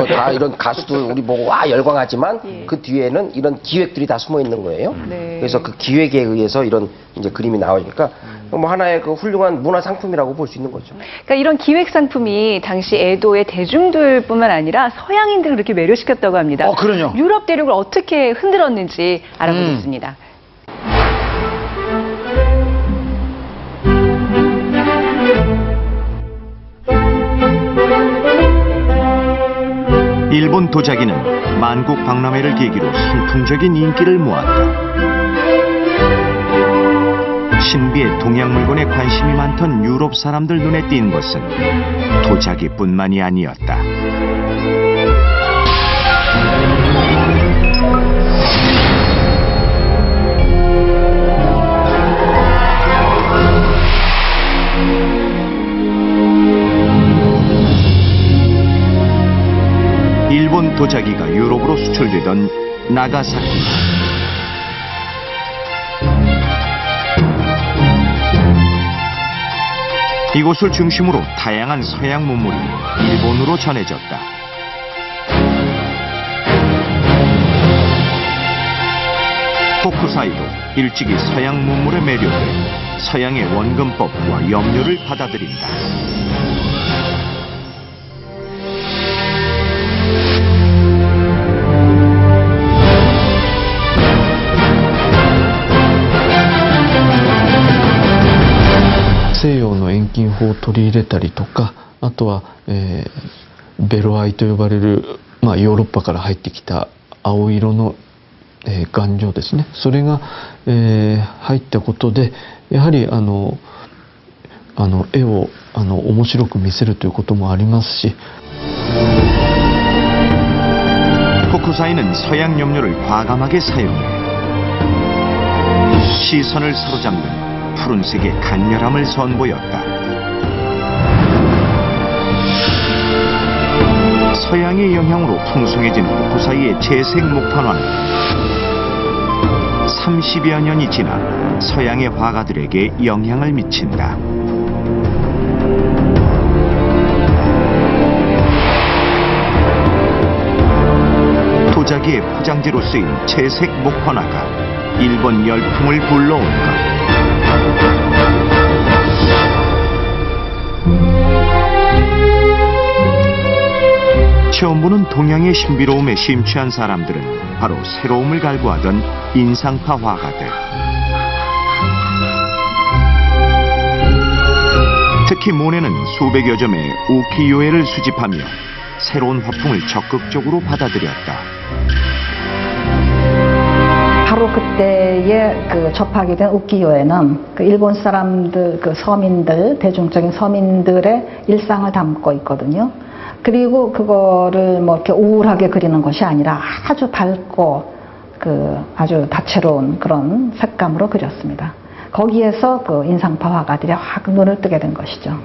다 이런 가수들 우리 보고 와 열광하지만 그 뒤에는 이런 기획들이 다 숨어 있는 거예요. 그래서 그 기획에 의해서 이런 이제 그림이 나오니까 뭐 하나의 그 훌륭한 문화 상품이라고 볼 수 있는 거죠. 그러니까 이런 기획 상품이 당시 에도의 대중들뿐만 아니라 서양인들을 그렇게 매료시켰다고 합니다. 그럼요. 유럽 대륙을 어떻게 흔들었는지 알아보겠습니다. 일본 도자기는 만국 박람회를 계기로 선풍적인 인기를 모았다. 신비의 동양 물건에 관심이 많던 유럽 사람들 눈에 띈 것은 도자기뿐만이 아니었다. 일본 도자기가 유럽으로 수출되던 나가사키. 이곳을 중심으로 다양한 서양 문물이 일본으로 전해졌다. 호쿠사이도 일찍이 서양 문물에 매료돼 서양의 원근법과 염료를 받아들인다.西洋の遠近法を取り入れたりとか、あとは、ベロアイと呼ばれる、ヨーロッパから入ってきた青色の、顔料ですね、それが、入ったことでやはり絵を面白く見せるということもありますし、 호쿠사이는 서양 염료를 과감하게 사용해 시선을 사로잡는 푸른색의 강렬함을 선보였다. 서양의 영향으로 풍성해진 호쿠사이의 채색 목판화는 30여 년이 지나 서양의 화가들에게 영향을 미친다. 도자기의 포장지로 쓰인 채색 목판화가 일본 열풍을 불러온 것. 처음 보는 동양의 신비로움에 심취한 사람들은 바로 새로움을 갈구하던 인상파 화가들. 특히 모네는 수백여 점의 우키요에를 수집하며 새로운 화풍을 적극적으로 받아들였다. 바로 그때에 접하게 된 우키요에는 일본 사람들, 서민들, 대중적인 서민들의 일상을 담고 있거든요. 그리고 그거를 뭐 이렇게 우울하게 그리는 것이 아니라 아주 밝고 아주 다채로운 그런 색감으로 그렸습니다. 거기에서 인상파 화가들이 확 눈을 뜨게 된 것이죠.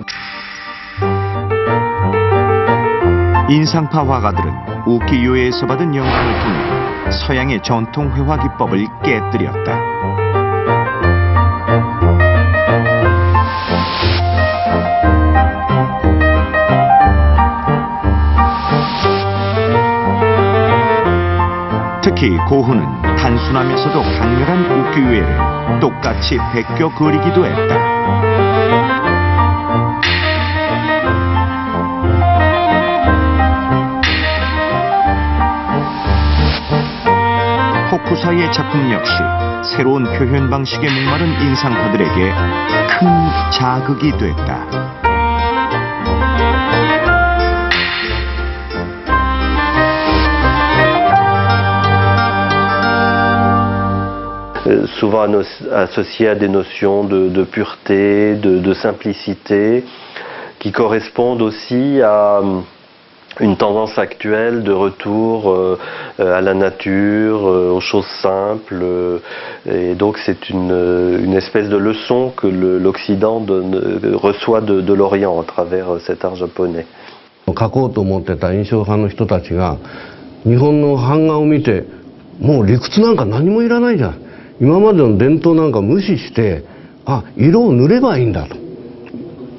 인상파 화가들은 우키요에에서 받은 영감을 통해 서양의 전통 회화 기법을 깨뜨렸다. 특히 고흐는 단순하면서도 강렬한 우키요에를 똑같이 베껴 그리기도 했다. 호쿠사이의 작품 역시 새로운 표현 방식에 목마른 인상파들에게 큰 자극이 됐다. Souvent associé à des notions de pureté, de simplicité, qui correspondent aussi à une tendance actuelle de retour à la nature, aux choses simples. Et donc c'est une espèce de leçon que l'Occident reçoit de l'Orient à travers cet art japonais. 描こうと思ってた印象派の人たちが日本の版画を見てもう理屈なんか何もいらないじゃん、今までの伝統なんか無視して、あ、色を塗ればいいんだと、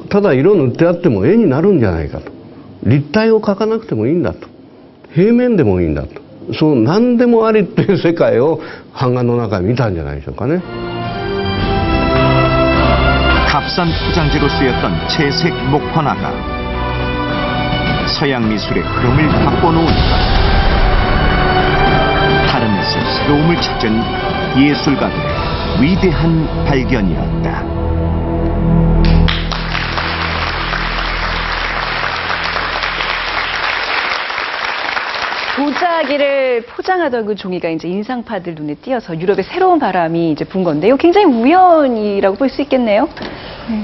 ただ色塗ってあっても絵になるんじゃないかと、立体を描かなくてもいいんだと、平面でもいいんだと、そう何でもありっていう世界を版画の中に見たんじゃないでしょうかね。 값싼 포장지로 쓰였던 채색 목화나가 서양 미술의 흐름을 바꿔놓으니까 다름에서 새로움을 찾은 예술가들의 위대한 발견이었다. 도자기를 포장하던 그 종이가 이제 인상파들 눈에 띄어서 유럽의 새로운 바람이 이제 분 건데요. 굉장히 우연이라고 볼 수 있겠네요.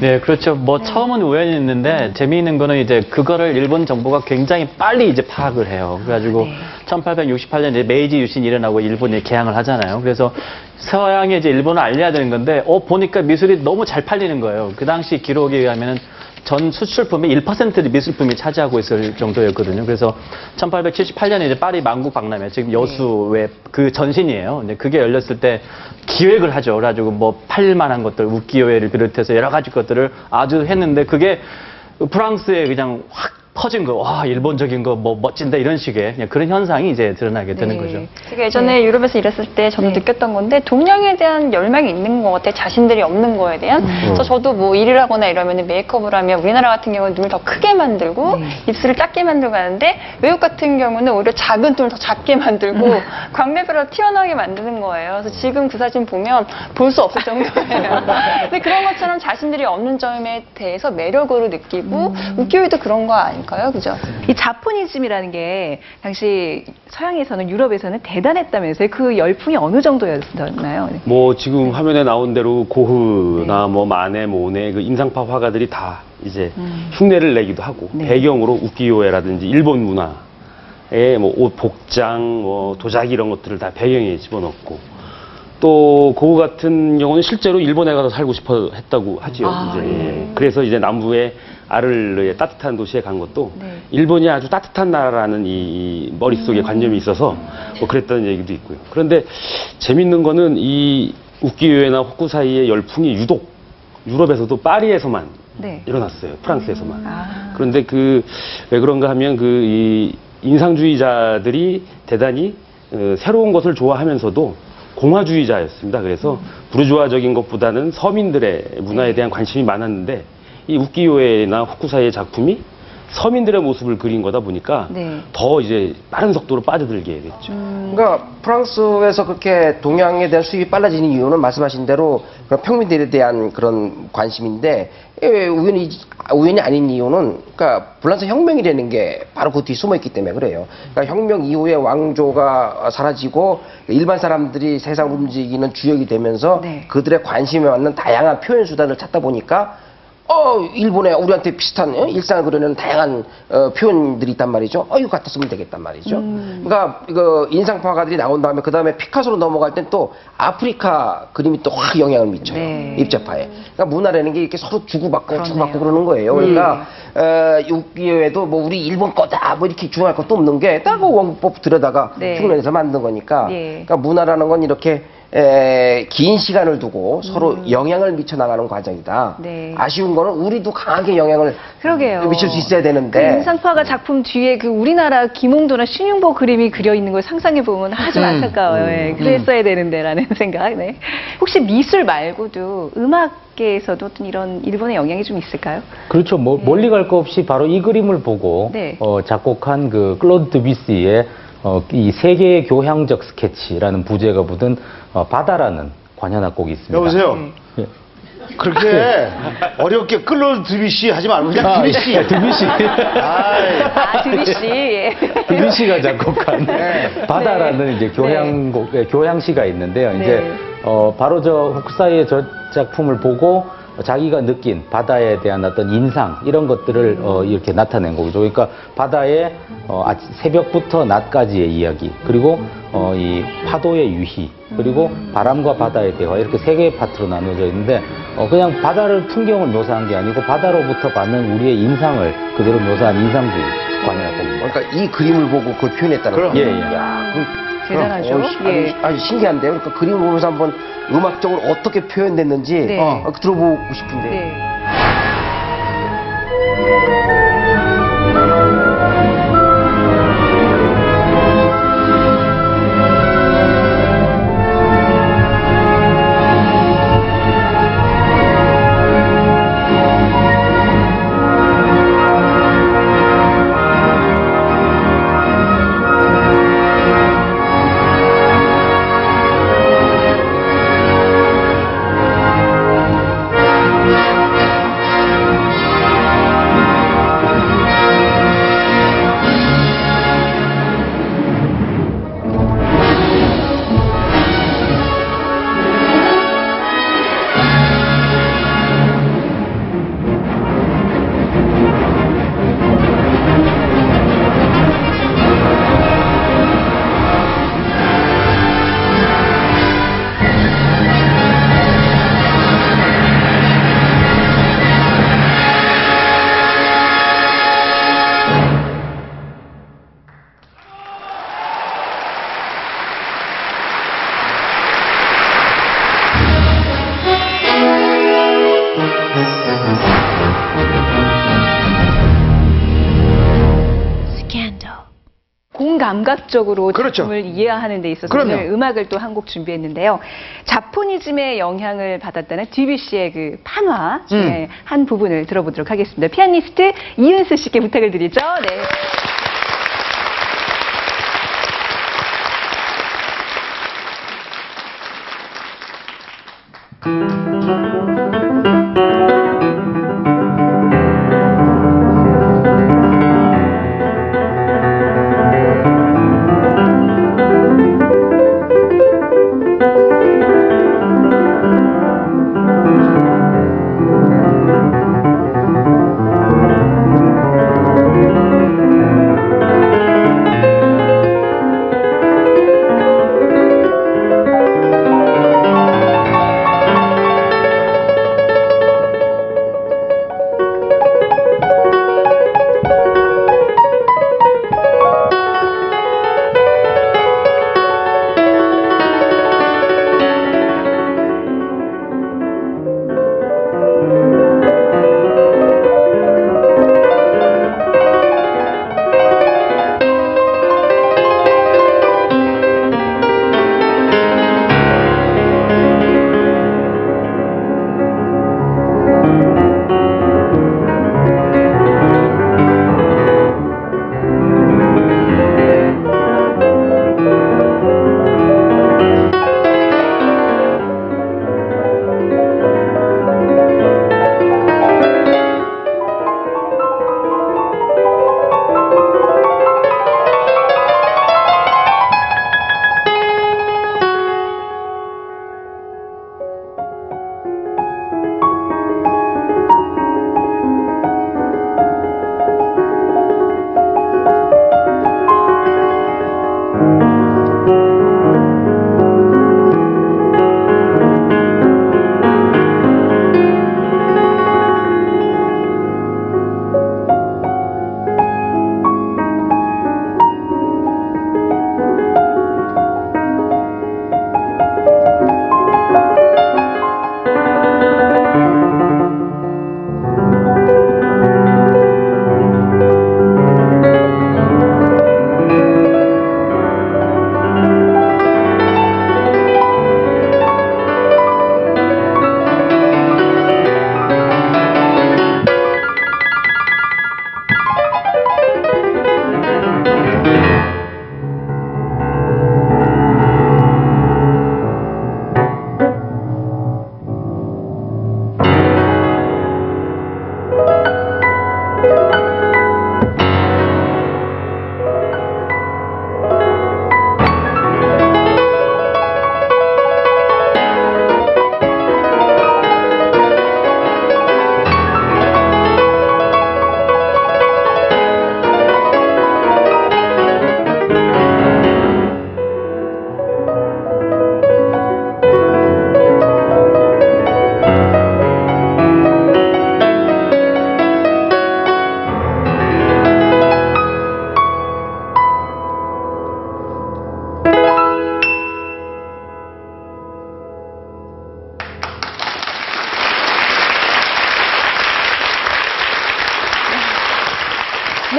네, 그렇죠. 뭐 처음은 우연이었는데 재미있는 거는 이제 그거를 일본 정부가 굉장히 빨리 이제 파악을 해요. 그래가지고 1868년 이제 메이지 유신이 일어나고 일본이 개항을 하잖아요. 그래서 서양에 이제 일본을 알려야 되는 건데 보니까 미술이 너무 잘 팔리는 거예요. 그 당시 기록에 의하면은 전 수출품의 1%를 미술품이 차지하고 있을 정도였거든요. 그래서 1878년에 이제 파리 만국 박람회, 지금 여수의 그 전신이에요. 근데 그게 열렸을 때 기획을 하죠. 그래가지고 뭐 팔만한 것들, 우키요에를 비롯해서 여러 가지 것들을 아주 했는데 그게 프랑스에 그냥 확 퍼진 거, 와, 일본적인 거, 뭐, 멋진다, 이런 식의 그냥 그런 현상이 이제 드러나게 되는 거죠. 제가 예전에 유럽에서 일했을 때 저도 느꼈던 건데, 동양에 대한 열망이 있는 것 같아요. 자신들이 없는 거에 대한. 그래서 저도 뭐 일을 하거나 이러면 메이크업을 하면 우리나라 같은 경우는 눈을 더 크게 만들고, 입술을 작게 만들고 하는데, 외국 같은 경우는 오히려 작은 눈을 더 작게 만들고, 광대뼈를 튀어나오게 만드는 거예요. 그래서 지금 그 사진 보면 볼 수 없을 정도예요. 근데 그런 것처럼 자신들이 없는 점에 대해서 매력으로 느끼고, 우키요에도 그런 거 아니에요? 그죠? 이 자포니즘이라는 게 당시 서양에서는 유럽에서는 대단했다면서요. 그 열풍이 어느 정도였나요? 네. 뭐 지금 화면에 나온 대로 고흐나 뭐 마네, 모네 그 인상파 화가들이 다 이제 흉내를 내기도 하고 배경으로 우키요에라든지 일본 문화의 뭐 옷 복장, 뭐 도자기 이런 것들을 다 배경에 집어넣고 또 고흐 같은 경우는 실제로 일본에 가서 살고 싶어 했다고 하죠. 이제 그래서 이제 남부의 아를르의 따뜻한 도시에 간 것도 일본이 아주 따뜻한 나라라는 이 머릿속에 관념이 있어서 뭐 그랬다는 얘기도 있고요. 그런데 재밌는 거는 이 우키요에나 호쿠사이의 열풍이 유독 유럽에서도 파리에서만 일어났어요. 프랑스에서만. 그런데 왜 그런가 하면 이 인상주의자들이 대단히 새로운 것을 좋아하면서도 공화주의자였습니다. 그래서 부르주아적인 것보다는 서민들의 문화에 대한 관심이 많았는데 이 우키요에나 호쿠사이의 작품이 서민들의 모습을 그린 거다 보니까 더 이제 빠른 속도로 빠져들게 됐죠. 그러니까 프랑스에서 그렇게 동양에 대한 수입이 빨라지는 이유는 말씀하신 대로 평민들에 대한 그런 관심인데 우연이 아닌 이유는 그러니까 불란서 혁명이라는 게 바로 그 뒤에 숨어 있기 때문에 그래요. 그러니까 혁명 이후에 왕조가 사라지고 일반 사람들이 세상을 움직이는 주역이 되면서 그들의 관심에 맞는 다양한 표현 수단을 찾다 보니까 일본에 우리한테 비슷한 일상을 그리는 다양한 표현들이 있단 말이죠. 이거 갖다 쓰면 되겠단 말이죠. 그러니까 이거 인상파가들이 나온 다음에 그 다음에 피카소로 넘어갈 땐 또 아프리카 그림이 또 확 영향을 미쳐요. 입체파에. 그러니까 문화라는 게 이렇게 서로 주고받고 주고받고 그러는 거예요. 그러니까 우키요에도 뭐 우리 일본 거다 뭐 이렇게 주장할 것도 없는 게 딱 그 원법 들여다가 흉내내서 만든 거니까. 그러니까 문화라는 건 이렇게 긴 시간을 두고 서로 영향을 미쳐 나가는 과정이다. 아쉬운 거는 우리도 강하게 영향을 미칠 수 있어야 되는데. 그 인상파가 작품 뒤에 그 우리나라 김홍도나 신윤보 그림이 그려 있는 걸 상상해 보면 아주 안타까워요. 그랬어야 되는데라는 생각. 혹시 미술 말고도 음악계에서도 이런 일본의 영향이 좀 있을까요? 그렇죠. 멀리 갈 거 없이 바로 이 그림을 보고 작곡한 그 클로드 드뷔시의 이 세계의 교향적 스케치라는 부제가 붙은 바다라는 관현악곡이 있습니다. 여보세요. 예. 그렇게 어렵게 끌어들이시 하지 말고 그냥 드비시. 드비시. 드비시. 예. 드비시가 작곡한 바다라는 이제 교향시가 있는데요. 이제 바로 저 후쿠사이의 저 작품을 보고 자기가 느낀 바다에 대한 어떤 인상 이런 것들을 이렇게 나타낸 거죠. 그러니까 바다의 새벽부터 낮까지의 이야기, 그리고 이 파도의 유희, 그리고 바람과 바다의 대화, 이렇게 세 개의 파트로 나눠져 있는데 그냥 바다를 풍경을 묘사한 게 아니고 바다로부터 받는 우리의 인상을 그대로 묘사한 인상주의 관현악곡입니다. 그러니까 이 그림을 보고 그걸 표현했다는 거예요. 예. 대단하죠. 아주 신기한데요. 그러니까 그림을 보면서 한번 음악적으로 어떻게 표현됐는지 들어보고 싶은데. 네. 공감각적으로 작품을 이해하는 데 있어서 오늘 음악을 또 한 곡 준비했는데요. 자포니즘의 영향을 받았다는 드뷔시의 그 판화 중에 한 부분을 들어보도록 하겠습니다. 피아니스트 이은수 씨께 부탁을 드리죠. 네.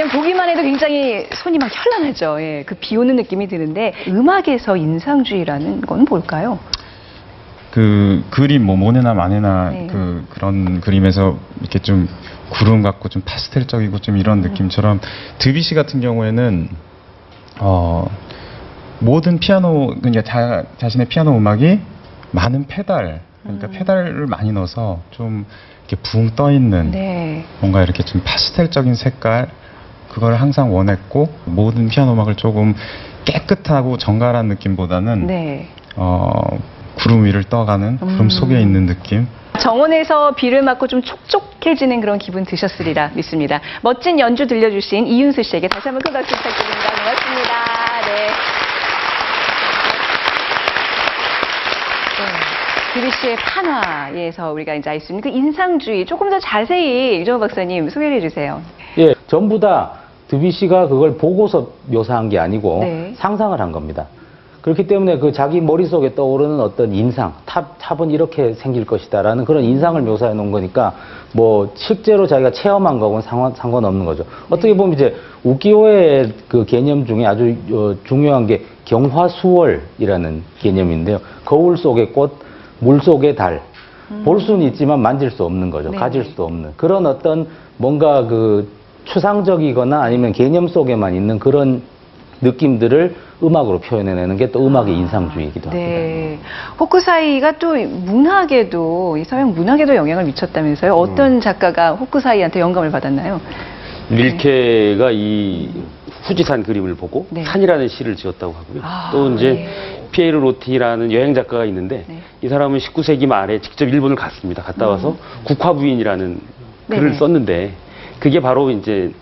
그냥 보기만 해도 굉장히 손이 막 현란하죠. 예, 그 비 오는 느낌이 드는데 음악에서 인상주의라는 건 뭘까요? 그 그림 뭐 모네나 마네나 네. 그런 그림에서 이렇게 좀 구름 같고 좀 파스텔적이고 좀 이런 느낌처럼 드뷔시 같은 경우에는 모든 피아노 그러니까 자신의 피아노 음악이 많은 페달 그러니까 페달을 많이 넣어서 좀 이렇게 붕 떠 있는 네. 뭔가 이렇게 좀 파스텔적인 색깔 그걸 항상 원했고 모든 피아노 음악을 조금 깨끗하고 정갈한 느낌보다는 네. 구름 위를 떠가는 구름 속에 있는 느낌. 정원에서 비를 맞고 좀 촉촉해지는 그런 기분 드셨으리라 믿습니다. 멋진 연주 들려주신 이윤수 씨에게 다시 한번 큰 박수 부탁드립니다. 고맙습니다. 네. 드뷔시의 판화에서 우리가 이제 알 수 있는 그 인상주의 조금 더 자세히 유정호 박사님 소개를 해주세요. 예, 전부 다 드뷔시가 그걸 보고서 묘사한 게 아니고 네. 상상을 한 겁니다. 그렇기 때문에 그 자기 머릿속에 떠오르는 어떤 인상, 탑은 이렇게 생길 것이다라는 그런 인상을 묘사해 놓은 거니까 뭐 실제로 자기가 체험한 거하고는 상관없는 거죠. 어떻게 보면 이제 우키요의 그 개념 중에 아주 중요한 게 경화수월이라는 개념인데요. 거울 속의 꽃, 물 속의 달. 볼 수는 있지만 만질 수 없는 거죠. 네. 가질 수도 없는. 그런 어떤 뭔가 그 추상적이거나 아니면 개념 속에만 있는 그런 느낌들을 음악으로 표현해내는 게 또 음악의 인상주의이기도 합니다. 네. 호쿠사이가 또 문학에도, 이 서양 문학에도 영향을 미쳤다면서요? 어떤 작가가 호쿠사이한테 영감을 받았나요? 릴케가 이 후지산 그림을 보고 네. 산이라는 시를 지었다고 하고요. 아, 또 이제 네. 피에르 로티라는 여행 작가가 있는데 이 사람은 19세기 말에 직접 일본을 갔습니다. 갔다 와서 국화부인이라는 글을 네네. 썼는데 그게 바로 이제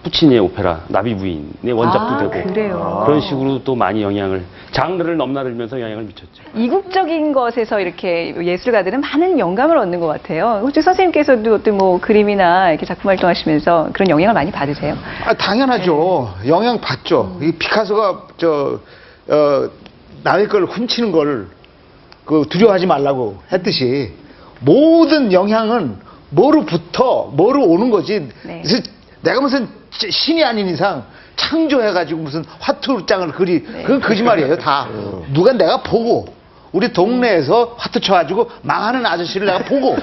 푸치니의 오페라 나비 부인의 원작도 되고 그래요. 그런 식으로 또 많이 영향을 장르를 넘나들면서 영향을 미쳤죠. 이국적인 것에서 이렇게 예술가들은 많은 영감을 얻는 것 같아요. 혹시 선생님께서도 어떤 뭐 그림이나 이렇게 작품 활동하시면서 그런 영향을 많이 받으세요? 아, 당연하죠. 영향 받죠. 이 피카소가 남의 걸 훔치는 걸 두려워하지 말라고 했듯이 모든 영향은 뭐로부터 뭐로 오는 거지. 네. 그래서 내가 무슨 신이 아닌 이상 창조해가지고 무슨 화투장을 그건 거짓말이에요. 다 누가 내가 보고 우리 동네에서 화투 쳐가지고 망하는 아저씨를 내가 보고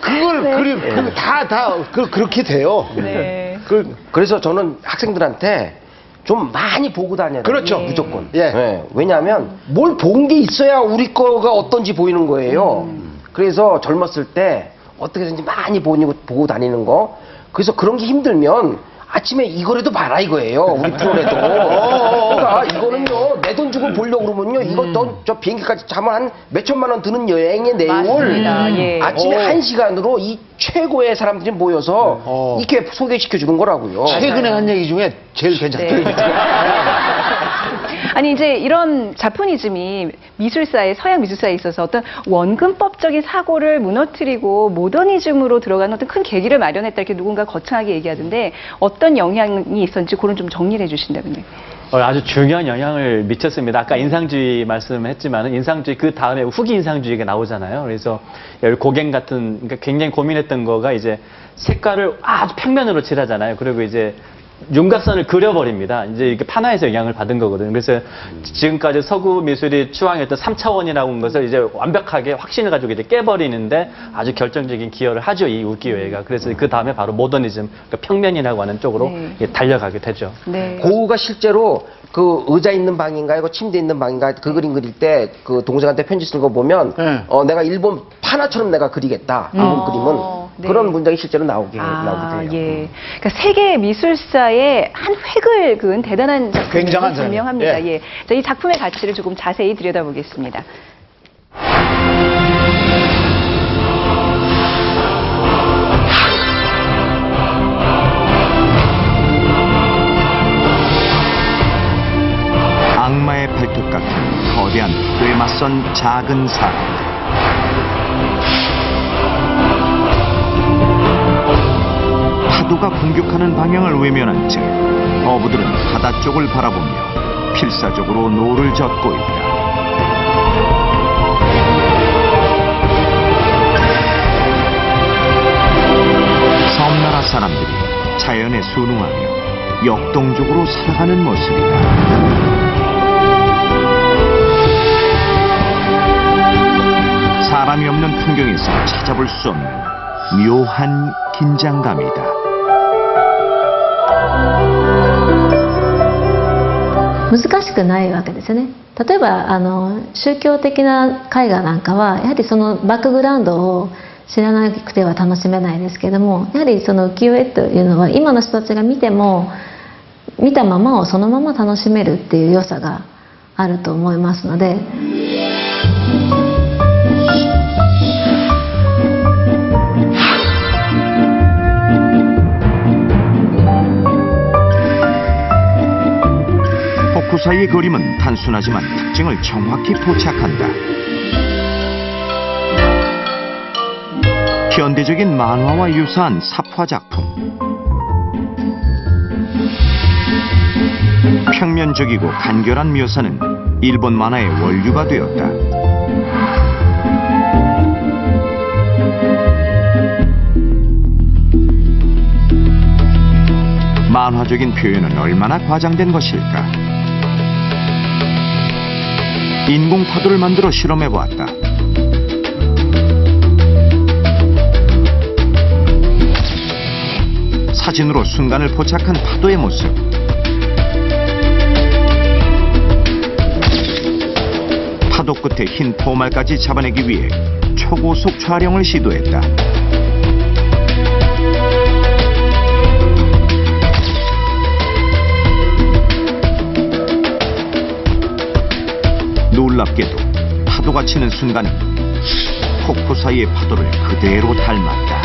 그걸 그렇게 돼요. 네. 그래서 저는 학생들한테 좀 많이 보고 다녀야 돼요. 그렇죠. 무조건. 예. 네. 왜냐하면 뭘 본 게 있어야 우리 거가 어떤지 보이는 거예요. 그래서 젊었을 때 어떻게든지 많이 보고 다니는 거. 그래서 그런 게 힘들면 아침에 이거라도 봐라 이거예요. 우리 프로라도. 그러니까 이거는요. 내 돈 주고 보려고 그러면요. 이거 저 비행기까지 자면 한 몇천만 원 드는 여행의 내용을 예. 아침에 1시간으로 이 최고의 사람들이 모여서 이렇게 소개시켜 주는 거라고요. 최근에 한 얘기 중에 제일 괜찮더라고요. 아니 이제 이런 자포니즘이 미술사에 서양 미술사에 있어서 어떤 원근법적인 사고를 무너뜨리고 모더니즘으로 들어가는 어떤 큰 계기를 마련했다 이렇게 누군가 거창하게 얘기하던데 어떤 영향이 있었는지 그런 좀 정리를 해주신다면요. 아주 중요한 영향을 미쳤습니다. 아까 인상주의 말씀했지만은 인상주의 그 다음에 후기 인상주의가 나오잖아요. 그래서 고갱 같은 그러니까 굉장히 고민했던 거가 이제 색깔을 아주 평면으로 칠하잖아요. 그리고 이제 윤곽선을 그려버립니다. 이제 이렇게 판화에서 영향을 받은 거거든요. 그래서 지금까지 서구 미술이 추앙했던 3차원이라고 하는 것을 이제 완벽하게 확신을 가지고 이제 깨버리는데 아주 결정적인 기여를 하죠. 이 우키요에가. 그래서 그 다음에 바로 모더니즘, 그러니까 평면이라고 하는 쪽으로 달려가게 되죠. 네. 고우가 실제로 그 의자 있는 방인가요? 그 침대 있는 방인가요? 그 그림 그릴 때 그 동생한테 편지 쓴 거 보면 내가 일본 판화처럼 내가 그리겠다. 일본 그림은. 네. 그런 문장이 실제로 나오게 돼요. 예. 그러니까 세계 미술사의 한 획을 그은 대단한 작품이 굉장한 분명합니다. 사람. 예. 자, 이 작품의 가치를 조금 자세히 들여다보겠습니다. 악마의 발톱 같은 거대한 파도에 맞선 작은 사람. 파도가 공격하는 방향을 외면한 채 어부들은 바다 쪽을 바라보며 필사적으로 노를 젓고 있다. 섬나라 사람들이 자연에 순응하며 역동적으로 살아가는 모습이다. 사람이 없는 풍경에서 찾아볼 수 없는 묘한 긴장감이다. 難しくないわけですよね。例えば宗教的な絵画なんかはやはりそのバックグラウンドを知らなくては楽しめないですけども、やはりその浮世絵というのは今の人たちが見ても見たままをそのまま楽しめるっていう良さがあると思いますので。 호쿠사이의 그림은 단순하지만 특징을 정확히 포착한다. 현대적인 만화와 유사한 삽화 작품. 평면적이고 간결한 묘사는 일본 만화의 원류가 되었다. 만화적인 표현은 얼마나 과장된 것일까? 인공 파도를 만들어 실험해 보았다. 사진으로 순간을 포착한 파도의 모습. 파도 끝에 흰 포말까지 잡아내기 위해 초고속 촬영을 시도했다. 놀랍게도 파도가 치는 순간은 호쿠사이의 파도를 그대로 닮았다.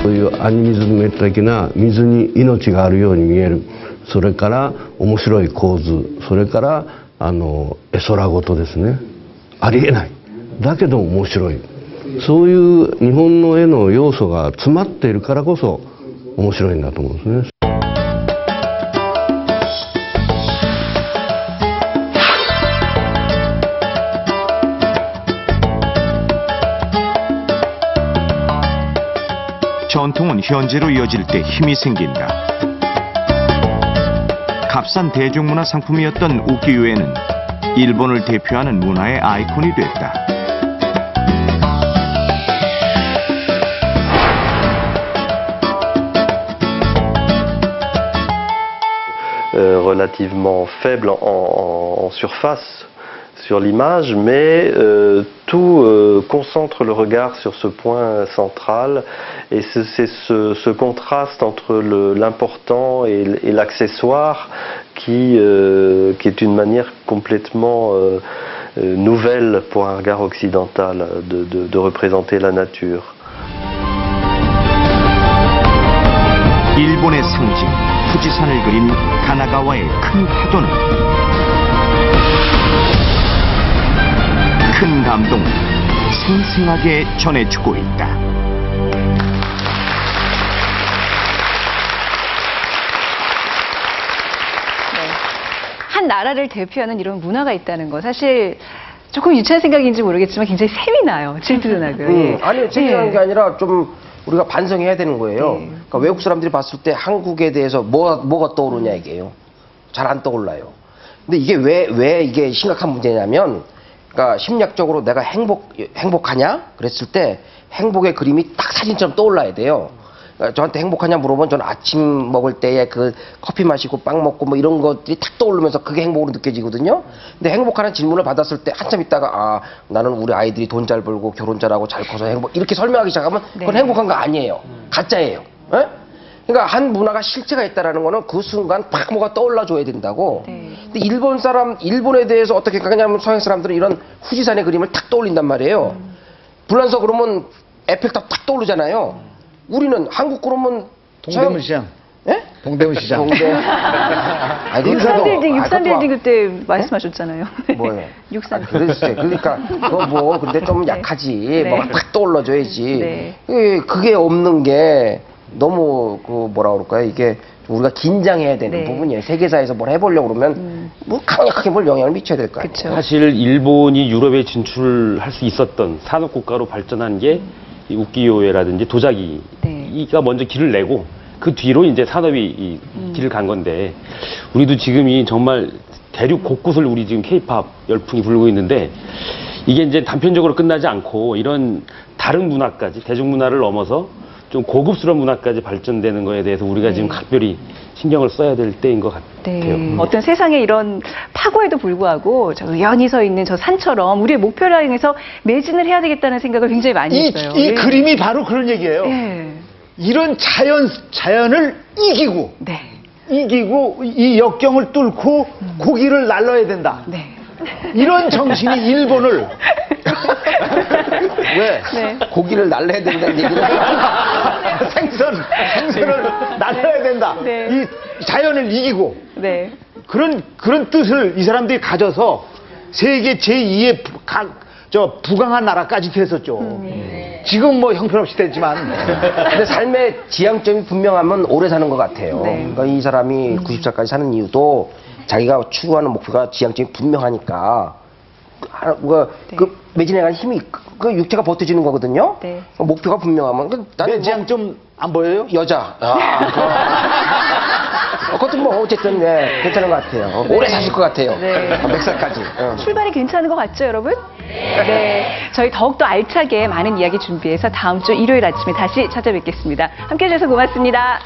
そういうアニミズム的な水に命があるように見える、それから面白い構図、それから絵空事ですね。ありえない。だけど面白い。そういう日本の絵の要素が詰まっているからこそ面白いんだと思うんですね。 전통은 현재로 이어질 때 힘이 생긴다. 값싼 대중문화 상품이었던 우키요에는 일본을 대표하는 문화의 아이콘이 됐다. Relativement faible en surface sur l'image, mais tout concentre le regard sur ce point central, et c'est ce contraste entre l'important et l'accessoire qui est une manière complètement nouvelle pour un regard occidental de représenter la nature. 일본의 상징, 후지산을 그린 가나가와의 큰 파도는 큰 감동을 생생하게 전해주고 있다. 한 나라를 대표하는 이런 문화가 있다는 거 사실 조금 유치한 생각인지 모르겠지만 굉장히 셈이 나요. 질투도 나고요. 아니요, 셈이 나는 게 아니라 좀 우리가 반성해야 되는 거예요. 그러니까 외국 사람들이 봤을 때 한국에 대해서 뭐가 떠오르냐 이게요. 잘 안 떠올라요. 근데 이게 왜 이게 심각한 문제냐면, 그러니까 심리학적으로 내가 행복하냐? 그랬을 때 행복의 그림이 딱 사진처럼 떠올라야 돼요. 그러니까 저한테 행복하냐 물어보면 저는 아침 먹을 때에 그 커피 마시고 빵 먹고 뭐 이런 것들이 탁 떠오르면서 그게 행복으로 느껴지거든요. 근데 행복하는 질문을 받았을 때 한참 있다가 나는 우리 아이들이 돈 잘 벌고 결혼 잘하고 잘 커서 행복, 이렇게 설명하기 시작하면 그건 행복한 거 아니에요. 가짜예요. 에? 그러니까 한 문화가 실체가 있다라는 거는 그 순간 팍 뭐가 떠올라 줘야 된다고. 근데 일본에 대해서 어떻게 가냐면 서양 사람들은 이런 후지산의 그림을 탁 떠올린단 말이에요. 불란서 그러면 에펠탑 탁 떠오르잖아요. 우리는 한국 그러면 동대문 시장. 예? 동대문 시장. 동대. 육산 빌딩 그때 말씀하셨잖아요. 뭐예요? 육산. 그랬어요. 그러니까 그거 뭐 근데 좀 약하지. 네. 뭐가 팍 떠올라줘야지. 네. 그게 없는 게 너무 뭐라 그럴까요? 이게 우리가 긴장해야 되는 부분이에요. 세계사에서 뭘 해보려고 그러면 뭐 강력하게 뭘 영향을 미쳐야 될 거 아니에요. 사실 일본이 유럽에 진출할 수 있었던 산업국가로 발전한 게 이 우키요에라든지 도자기 소비가 먼저 길을 내고 그 뒤로 이제 산업이 이 길을 간 건데 우리도 지금 이 정말 대륙 곳곳을 우리 지금 K-팝 열풍이 불고 있는데 이게 이제 단편적으로 끝나지 않고 이런 다른 문화까지 대중문화를 넘어서 좀 고급스러운 문화까지 발전되는 거에 대해서 우리가 지금 각별히 신경을 써야 될 때인 것 같아요. 네. 어떤 세상의 이런 파고에도 불구하고 저 의연히 서 있는 저 산처럼 우리의 목표를 향해서 매진을 해야 되겠다는 생각을 굉장히 많이 했어요. 이 그림이 바로 그런 얘기예요. 네. 이런 자연을 이기고 이 역경을 뚫고 고기를 날라야 된다. 이런 정신이 일본을 왜? 고기를 날려야 된다는 얘기를 생선을 날려야 된다. 이 자연을 이기고 그런 뜻을 이 사람들이 가져서 세계 제2의 부강한 나라까지 됐었죠. 지금 뭐 형편없이 됐지만. 근데 삶의 지향점이 분명하면 오래 사는 것 같아요. 그러니까 이 사람이 90살까지 사는 이유도 자기가 추구하는 목표가 지향점이 분명하니까 그 매진해가는 힘이 그 육체가 버텨지는 거거든요. 목표가 분명하면 내 지향점 안 보여요? 여자. 그것도 뭐 어쨌든 괜찮은 것 같아요. 오래 사실 것 같아요. 100살까지. 출발이 괜찮은 것 같죠, 여러분? 네. 저희 더욱더 알차게 많은 이야기 준비해서 다음 주 일요일 아침에 다시 찾아뵙겠습니다. 함께해 주셔서 고맙습니다.